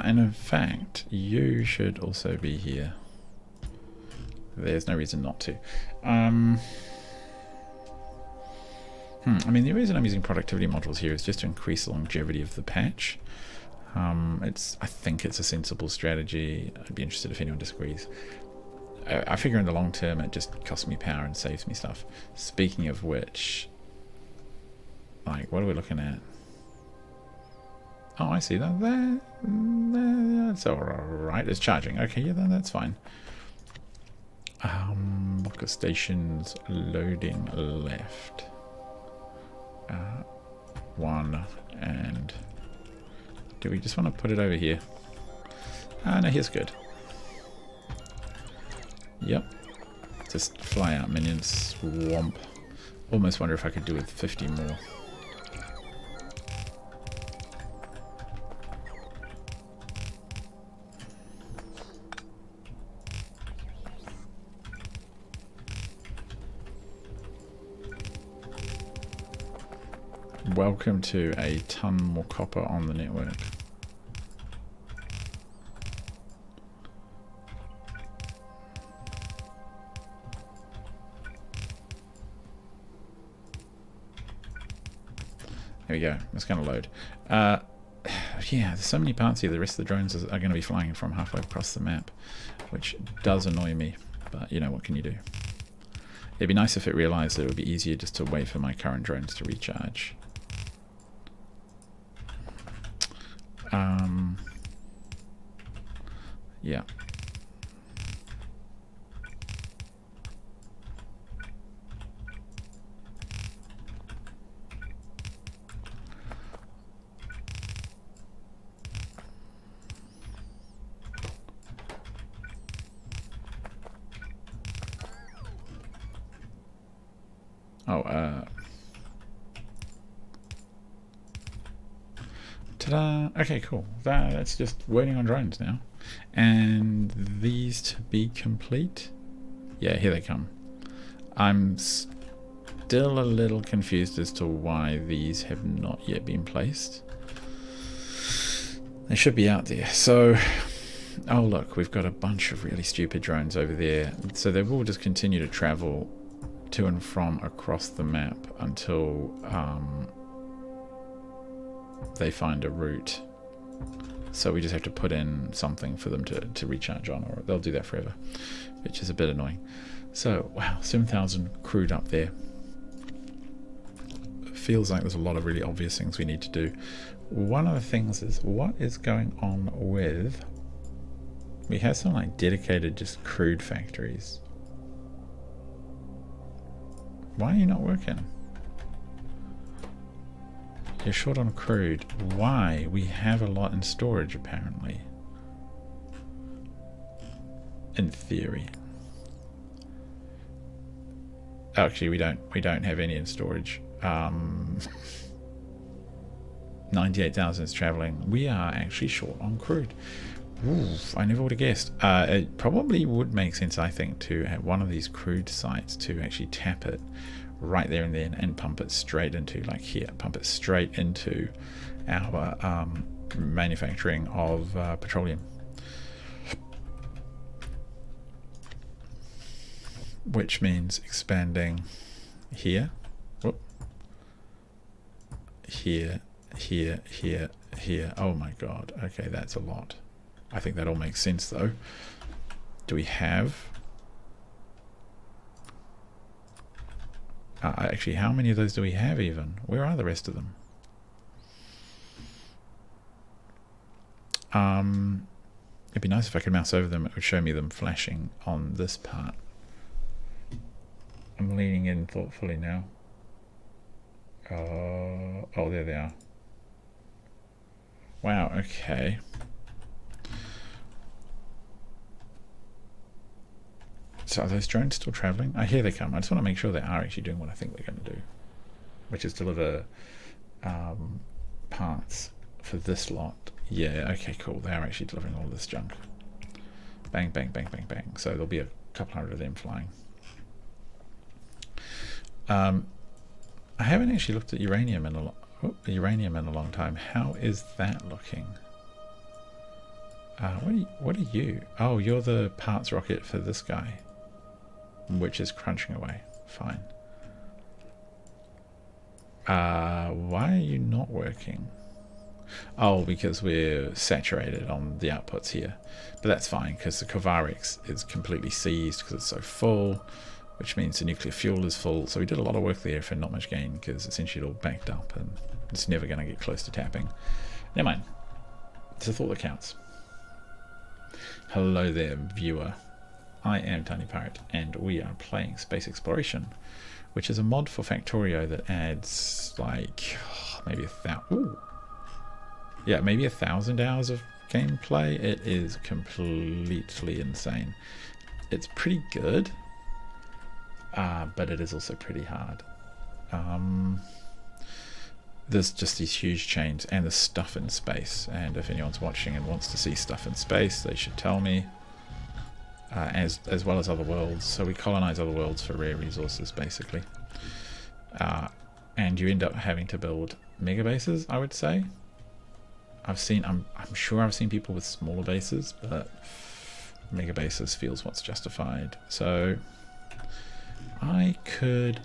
And in fact, you should also be here. There's no reason not to. I mean, the reason I'm using productivity modules here is just to increase the longevity of the patch. I think it's a sensible strategy. I'd be interested if anyone disagrees. I figure in the long term it just costs me power and saves me stuff. Speaking of which, like, what are we looking at? Oh, I see that. That's alright. It's charging. Okay, yeah, then that's fine. Locker stations loading left. One, and do we just want to put it over here? No, here's good. Yep. Just fly out minions, swamp. Almost wonder if I could do with 50 more. Welcome to a ton more copper on the network. There we go. It's going to load. Yeah, there's so many parts here. The rest of the drones are going to be flying from halfway across the map, which does annoy me. But, you know, what can you do? It'd be nice if it realized that it would be easier just to wait for my current drones to recharge. Yeah. Ta-da! Okay, cool. That's just waiting on drones now. And these to be complete? Yeah, here they come. I'm still a little confused as to why these have not yet been placed. They should be out there. So, oh look, we've got a bunch of really stupid drones over there. So they will just continue to travel to and from across the map until they find a route. So we just have to put in something for them to recharge on, or they'll do that forever, which is a bit annoying. So, wow, 7,000 crewed up there. Feels like there's a lot of really obvious things we need to do. One of the things is, what is going on with... We have some like dedicated just crewed factories. Why are you not working? You're short on crude. Why? We have a lot in storage, apparently. In theory. Actually, we don't have any in storage. 98,000 is traveling. We are actually short on crude. Oof, I never would have guessed. It probably would make sense, I think, to have one of these crude sites to actually tap it right there and then and pump it straight into, like here, pump it straight into our manufacturing of petroleum. Which means expanding here, whoop, here, here, here, here. Oh my god, okay, that's a lot. I think that all makes sense though. Do we have... actually, how many of those do we have even? Where are the rest of them? It'd be nice if I could mouse over them. It would show me them flashing on this part. I'm leaning in thoughtfully now. Oh, there they are. Wow, okay. So are those drones still traveling? Here they come. I just want to make sure they are actually doing what I think they're going to do, which is deliver parts for this lot. Yeah, okay, cool. They are actually delivering all this junk. Bang, bang, bang, bang, bang. So there'll be a couple hundred of them flying. I haven't actually looked at uranium in a long time. How is that looking? What are you? Oh, you're the parts rocket for this guy, which is crunching away. Fine. Why are you not working? Oh, because we're saturated on the outputs here. But that's fine, because the Kovarex is completely seized because it's so full, which means the nuclear fuel is full. So we did a lot of work there for not much gain, because essentially it all backed up and it's never going to get close to tapping. Never mind. It's a thought that counts. Hello there, viewer. I am Tiny Pirate, and we are playing Space Exploration, which is a mod for Factorio that adds like maybe 1,000 hours of gameplay. It is completely insane. It's pretty good, but it is also pretty hard. There's just these huge chains and the stuff in space, and if anyone's watching and wants to see stuff in space, they should tell me, as well as other worlds. So we colonize other worlds for rare resources, basically. and you end up having to build mega bases, I would say. I'm sure I've seen people with smaller bases, but mega bases feels what's justified. So I could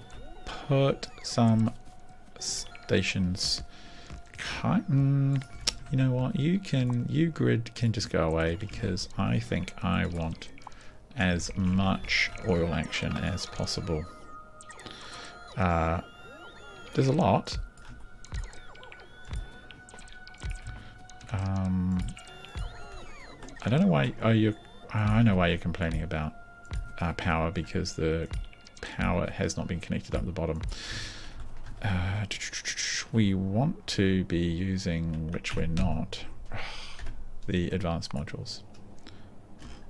put some stations. You know what? You grid can just go away, because I think I want as much oil action as possible. There's a lot. I don't know why. I know why you're complaining about power, because the power has not been connected up the bottom. We want to be using, which we're not, the advanced modules.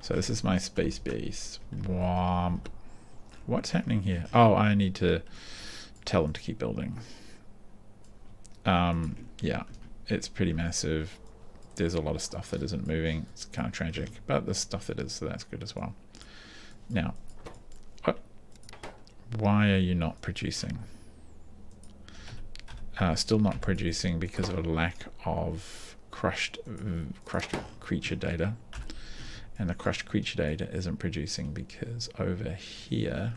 So this is my space base. What's happening here? Oh, I need to tell them to keep building. Yeah, it's pretty massive. There's a lot of stuff that isn't moving. It's kind of tragic, but the stuff that is, so that's good as well. Now, why are you not producing? Still not producing because of a lack of crushed creature data. And the crushed creature data isn't producing because over here...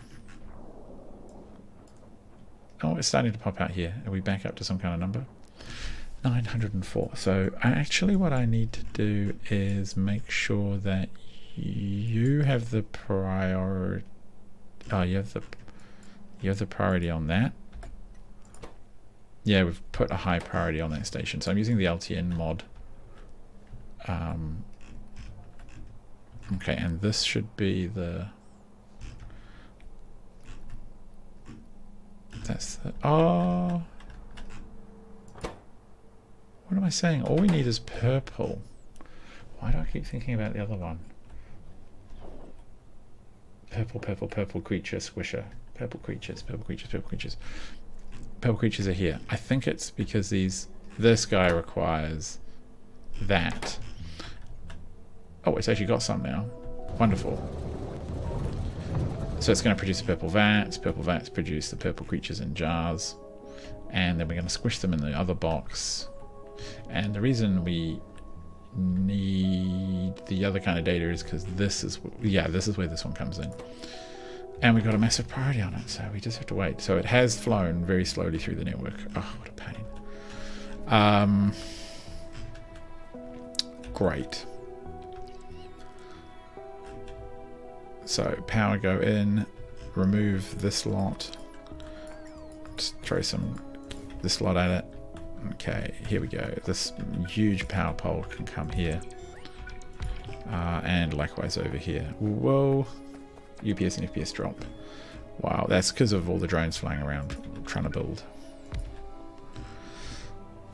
Oh, it's starting to pop out here. Are we back up to some kind of number? 904. So actually what I need to do is make sure that you have the priority. Oh, you have the priority on that. Yeah, we've put a high priority on that station. So I'm using the LTN mod. Okay, and this should be the... That's the... Oh! What am I saying? All we need is purple. Why do I keep thinking about the other one? Purple, purple, purple creature squisher. Purple creatures, purple creatures, purple creatures. Purple creatures are here. I think it's because this guy requires that. Oh, it's actually got some now. Wonderful. So it's going to produce the purple vats. Purple vats produce the purple creatures in jars. And then we're going to squish them in the other box. And the reason we need the other kind of data is because this is where this one comes in. And we got a massive priority on it, so we just have to wait. So it has flown very slowly through the network. Oh, what a pain. Great. So power go in, remove this lot. Just throw this lot at it. Okay, here we go. This huge power pole can come here. And likewise over here. Whoa. UPS and FPS drop. Wow, that's because of all the drones flying around trying to build.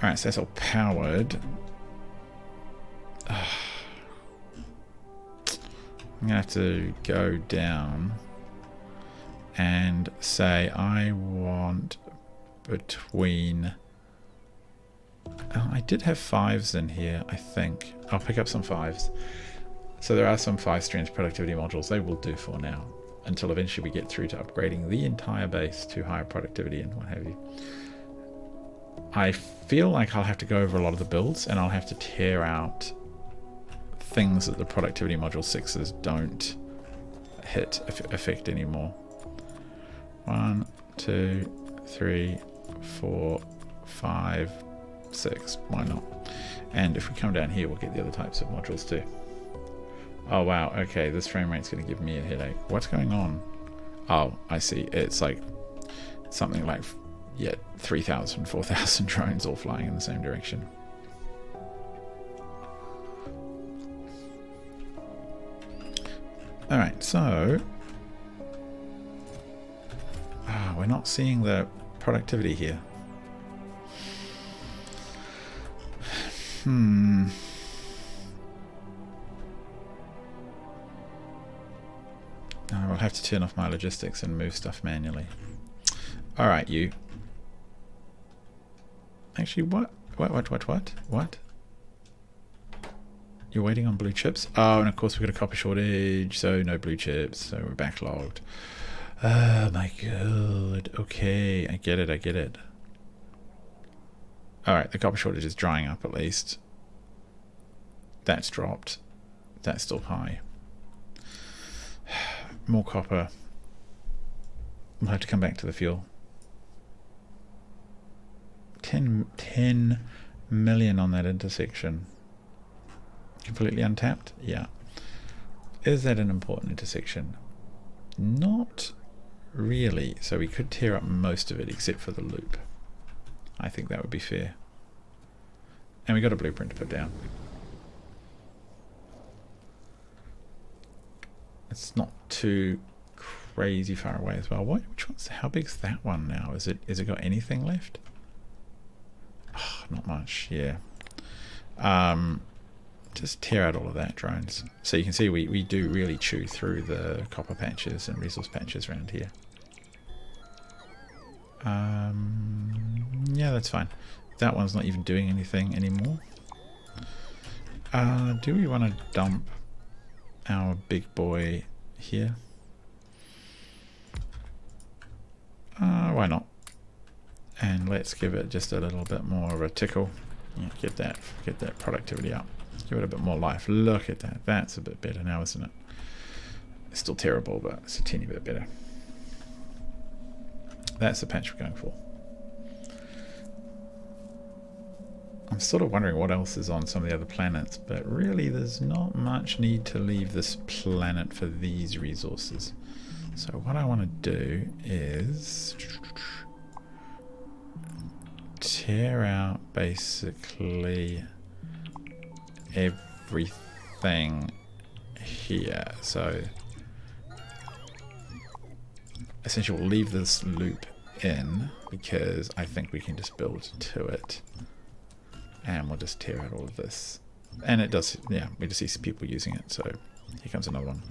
Alright, so that's all powered. I'm going to have to go down and say I want between... Oh, I did have 5s in here, I think. I'll pick up some 5s. So there are some 5-strength productivity modules. They will do for now, until eventually we get through to upgrading the entire base to higher productivity and what have you. I feel like I'll have to go over a lot of the builds, and I'll have to tear out things that the productivity module 6s don't affect anymore. 1, 2, 3, 4, 5, 6. Why not? And if we come down here, we'll get the other types of modules too. Oh wow, okay, this frame rate's going to give me a headache. What's going on? Oh, I see. It's like something like, yeah, 3,000, 4,000 drones all flying in the same direction. Alright, so... we're not seeing the productivity here. I'll have to turn off my logistics and move stuff manually. Alright, you. Actually, what? What? You're waiting on blue chips? Oh, and of course we've got a copper shortage, so no blue chips, so we're backlogged. Oh my god. Okay, I get it. Alright, the copper shortage is drying up at least. That's dropped. That's still high. More copper. We'll have to come back to the fuel. 10 million on that intersection. Completely untapped? Yeah. Is that an important intersection? Not really. So we could tear up most of it except for the loop. I think that would be fair. And we got a blueprint to put down. It's not too crazy far away as well. Which one's, how big's that one now? Is it got anything left? Oh, not much, yeah. Just tear out all of that, drones. So you can see we do really chew through the copper patches and resource patches around here. Yeah, that's fine. That one's not even doing anything anymore. Do we want to dump our big boy here? Why not? And let's give it just a little bit more of a tickle. Yeah, get that productivity up. Give it a bit more life. Look at that. That's a bit better now, isn't it? It's still terrible, but it's a teeny bit better. That's the patch we're going for. I'm sort of wondering what else is on some of the other planets, but really there's not much need to leave this planet for these resources. So what I want to do is tear out basically everything here. So essentially we'll leave this loop in because I think we can just build to it. And we'll just tear out all of this. And it does, yeah, we just see some people using it. So here comes another one.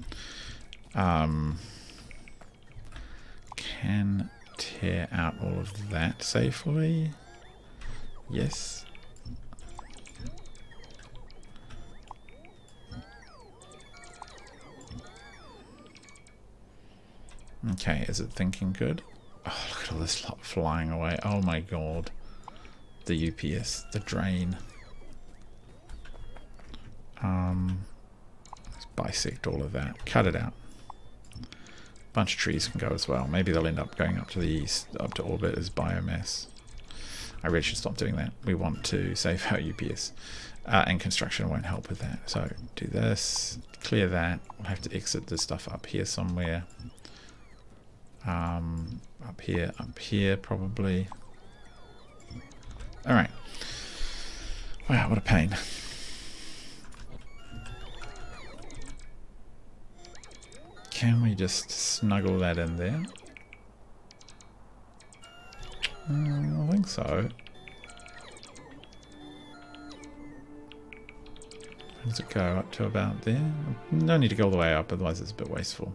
Can tear out all of that safely. Yes. Okay, is it thinking good? Oh, look at all this lot flying away. Oh my god. The UPS, the drain. Let's bisect all of that. Cut it out. Bunch of trees can go as well. Maybe they'll end up going up to the east, up to orbit as biomass. I really should stop doing that. We want to save our UPS. And construction won't help with that. So do this, clear that. We'll have to exit this stuff up here somewhere. Up here probably. Alright. Wow, what a pain. Can we just snuggle that in there? I think so. Where does it go? Up to about there? No need to go all the way up, otherwise it's a bit wasteful.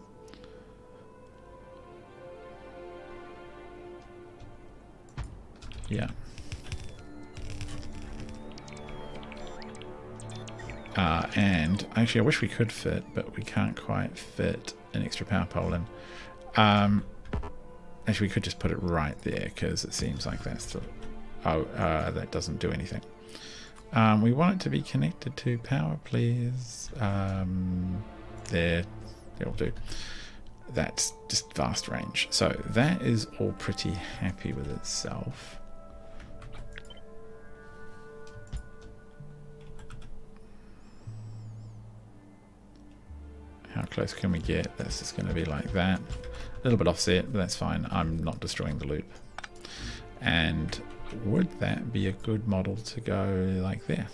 Yeah. And actually I wish we could fit, but we can't quite fit an extra power pole in. Actually we could just put it right there because it seems like that's the... Oh, that doesn't do anything. We want it to be connected to power, please. There, it'll do. That's just vast range. So that is all pretty happy with itself. How close can we get? That's just going to be like that. A little bit offset, but that's fine. I'm not destroying the loop. And would that be a good model to go like there?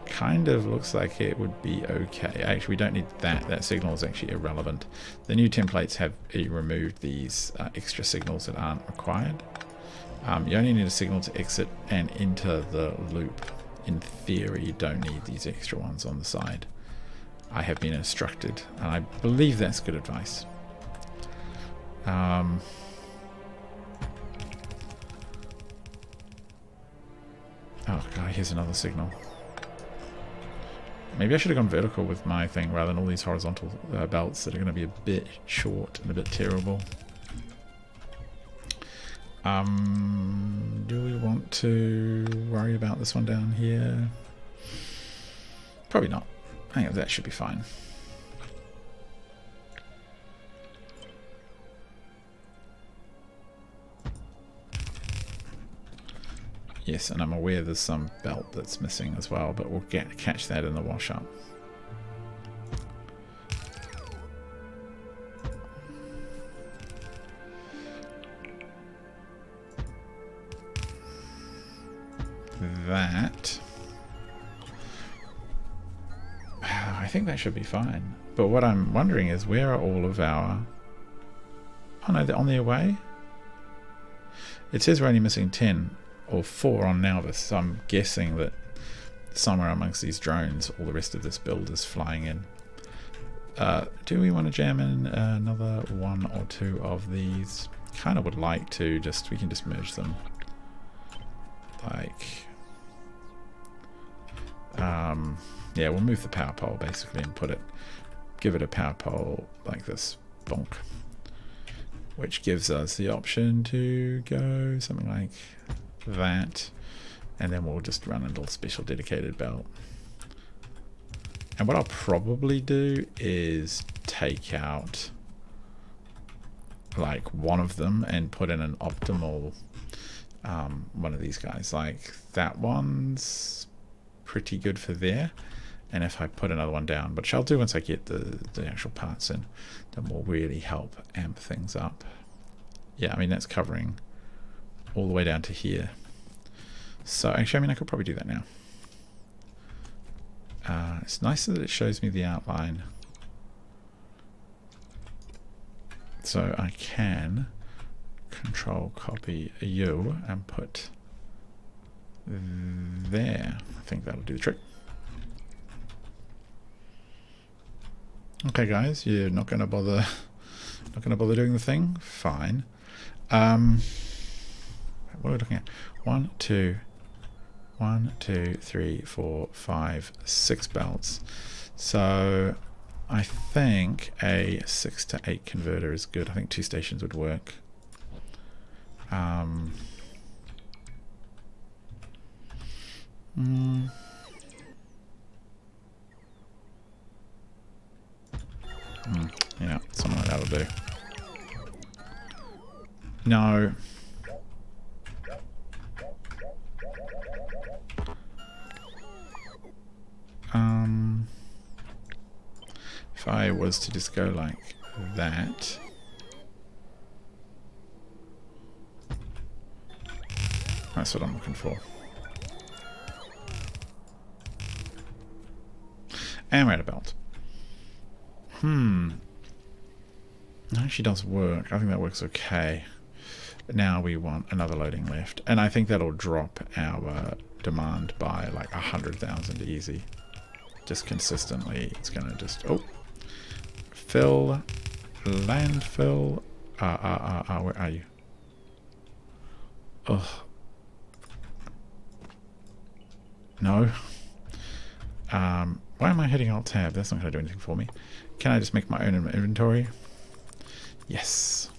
Kind of looks like it would be okay. Actually, we don't need that. That signal is actually irrelevant. The new templates have removed these extra signals that aren't required. You only need a signal to exit and enter the loop. In theory, you don't need these extra ones on the side. I have been instructed, and I believe that's good advice. Oh god, here's another signal. Maybe I should have gone vertical with my thing rather than all these horizontal belts that are going to be a bit short and a bit terrible. Do we want to worry about this one down here? Probably not. I think that should be fine. Yes, and I'm aware there's some belt that's missing as well, but we'll catch that in the wash up. That, I think that should be fine. But what I'm wondering is, where are all of our... Oh no, they're on their way. It says we're only missing 10 or 4 on Nauvis, so I'm guessing that somewhere amongst these drones all the rest of this build is flying in. Do we want to jam in another 1 or 2 of these? Kind of would like to, we can just merge them. Like, yeah, we'll move the power pole basically and give it a power pole like this, bonk, which gives us the option to go something like that, and then we'll just run a little special dedicated belt. And what I'll probably do is take out like one of them and put in an optimal one of these guys. Like that one's pretty good for there, and if I put another one down, which I'll do once I get the actual parts in, then will really help amp things up. Yeah, I mean that's covering all the way down to here. So actually, I mean I could probably do that now. It's nicer that it shows me the outline, so I can control copy you and put there. I think that'll do the trick. Okay guys, you're not gonna bother doing the thing? Fine. What are we looking at? 1, 2, 3, 4, 5, 6 belts. So I think a 6 to 8 converter is good. I think 2 stations would work. Yeah, something like that will do. No. If I was to just go like that, that's what I'm looking for. And we're at a belt. It actually does work. I think that works okay. But now we want another loading lift, and I think that'll drop our demand by like 100,000 easy. Just consistently, it's gonna just fill, landfill. Where are you? Ugh. No. Why am I hitting Alt Tab? That's not going to do anything for me. Can I just make my own inventory? Yes.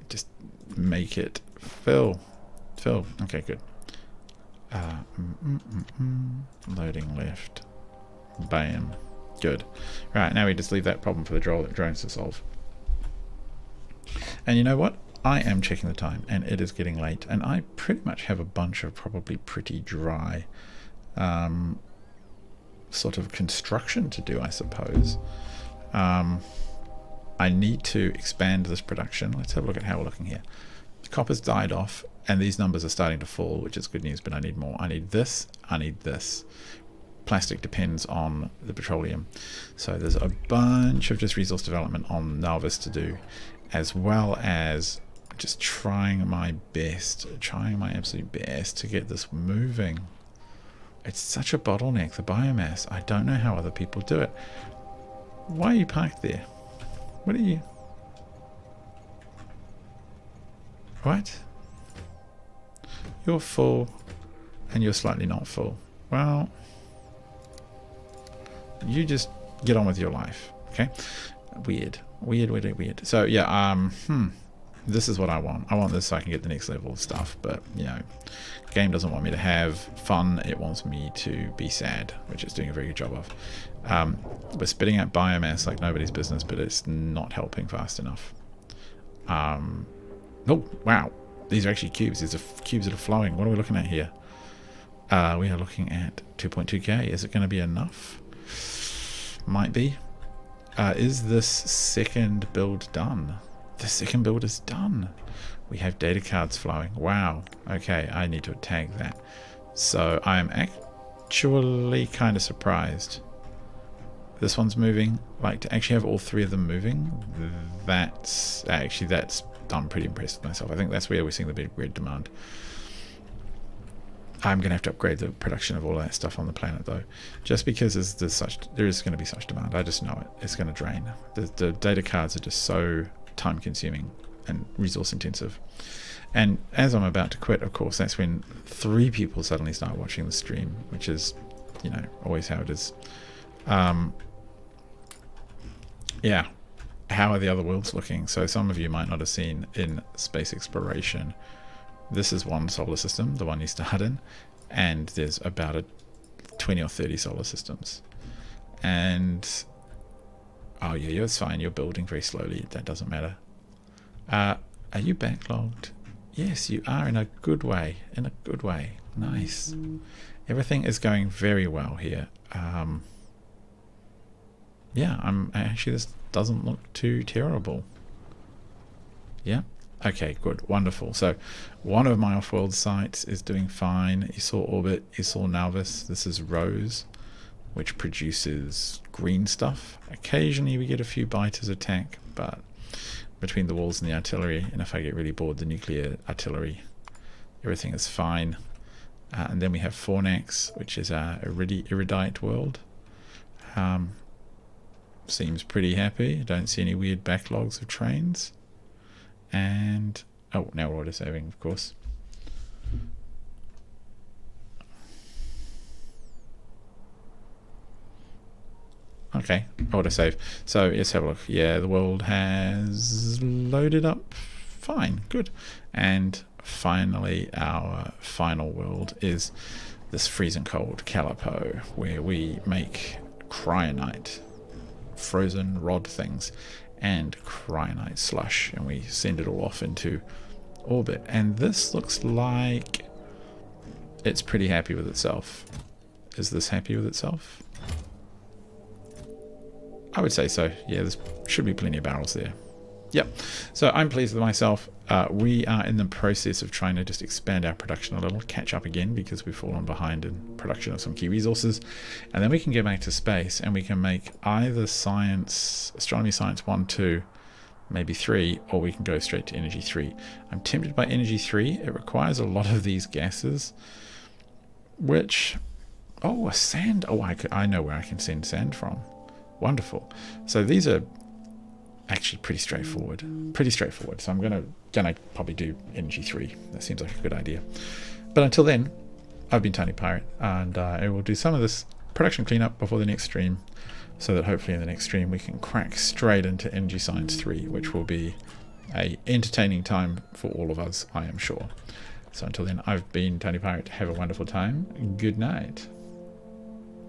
Just make it fill. Fill. Okay, good. Loading lift. Bam. Good. Right, now we just leave that problem for the drones to solve. And you know what? I am checking the time, and it is getting late, and I pretty much have a bunch of probably pretty dry sort of construction to do, I suppose. I need to expand this production. Let's have a look at how we're looking here. The copper's died off, and these numbers are starting to fall, which is good news, but I need more. I need this. I need this. Plastic depends on the petroleum. So there's a bunch of just resource development on Nauvis to do, as well as just trying my absolute best to get this moving. It's such a bottleneck, the biomass. I don't know how other people do it. Why are you parked there? What are you? What? You're full and you're slightly not full. Well, you just get on with your life, okay? Weird. So yeah, This is what I want. I want this so I can get the next level of stuff, but, you know, the game doesn't want me to have fun. It wants me to be sad, which it's doing a very good job of. We're spitting out biomass like nobody's business, but it's not helping fast enough. Oh, wow. These are actually cubes. These are cubes that are flowing. What are we looking at here? We are looking at 2.2k. Is it going to be enough? Might be. Is this second build done? The second build is done. We have data cards flowing. Wow. Okay, I need to tag that. So I'm actually kind of surprised. This one's moving. Like, to actually have all three of them moving, that's I'm pretty impressed with myself. I think that's where we're seeing the big red demand. I'm going to have to upgrade the production of all that stuff on the planet, though, just because there is going to be such demand. I just know it. It's going to drain. The data cards are just so time consuming and resource intensive. And as I'm about to quit, of course, that's when 3 people suddenly start watching the stream, which is, you know, always how it is. Yeah. How are the other worlds looking? So some of you might not have seen in space exploration, this is one solar system, the one you start in, and there's about 20 or 30 solar systems. And oh yeah, it's fine. You're building very slowly. That doesn't matter. Are you backlogged? Yes, you are, in a good way. In a good way. Nice. Everything is going very well here. Yeah, actually, this doesn't look too terrible. Yeah. Okay, good. Wonderful. So one of my off-world sites is doing fine. You saw Orbit, you saw Nalvis. This is Rose, which produces green stuff. Occasionally we get a few biters attack, but between the walls and the artillery, and if I get really bored, the nuclear artillery, everything is fine. And then we have Fornax, which is a erudite world. Seems pretty happy. Don't see any weird backlogs of trains. And oh, now we're auto saving, of course. Okay, auto save. So let's have a look. Yeah, the world has loaded up fine, good. And finally, our final world is this freezing cold Calipo, where we make cryonite, frozen rod things, and cryonite slush, and we send it all off into orbit. And this looks like it's pretty happy with itself. Is this happy with itself? I would say so. Yeah, there should be plenty of barrels there. Yep. So I'm pleased with myself. We are in the process of trying to just expand our production a little, catch up again, because we've fallen behind in production of some key resources. And then we can get back to space, and we can make either astronomy science 1, 2, maybe 3, or we can go straight to energy 3. I'm tempted by energy 3. It requires a lot of these gases, which, a sand. Oh, I know where I can send sand from. Wonderful. So these are actually pretty straightforward. So I'm gonna probably do energy 3. That seems like a good idea. But until then, I've been Tiny Pirate, and I will do some of this production cleanup before the next stream, so that hopefully in the next stream we can crack straight into energy science 3, which will be a entertaining time for all of us, I am sure. So until then, I've been Tiny Pirate. Have a wonderful time. Good night.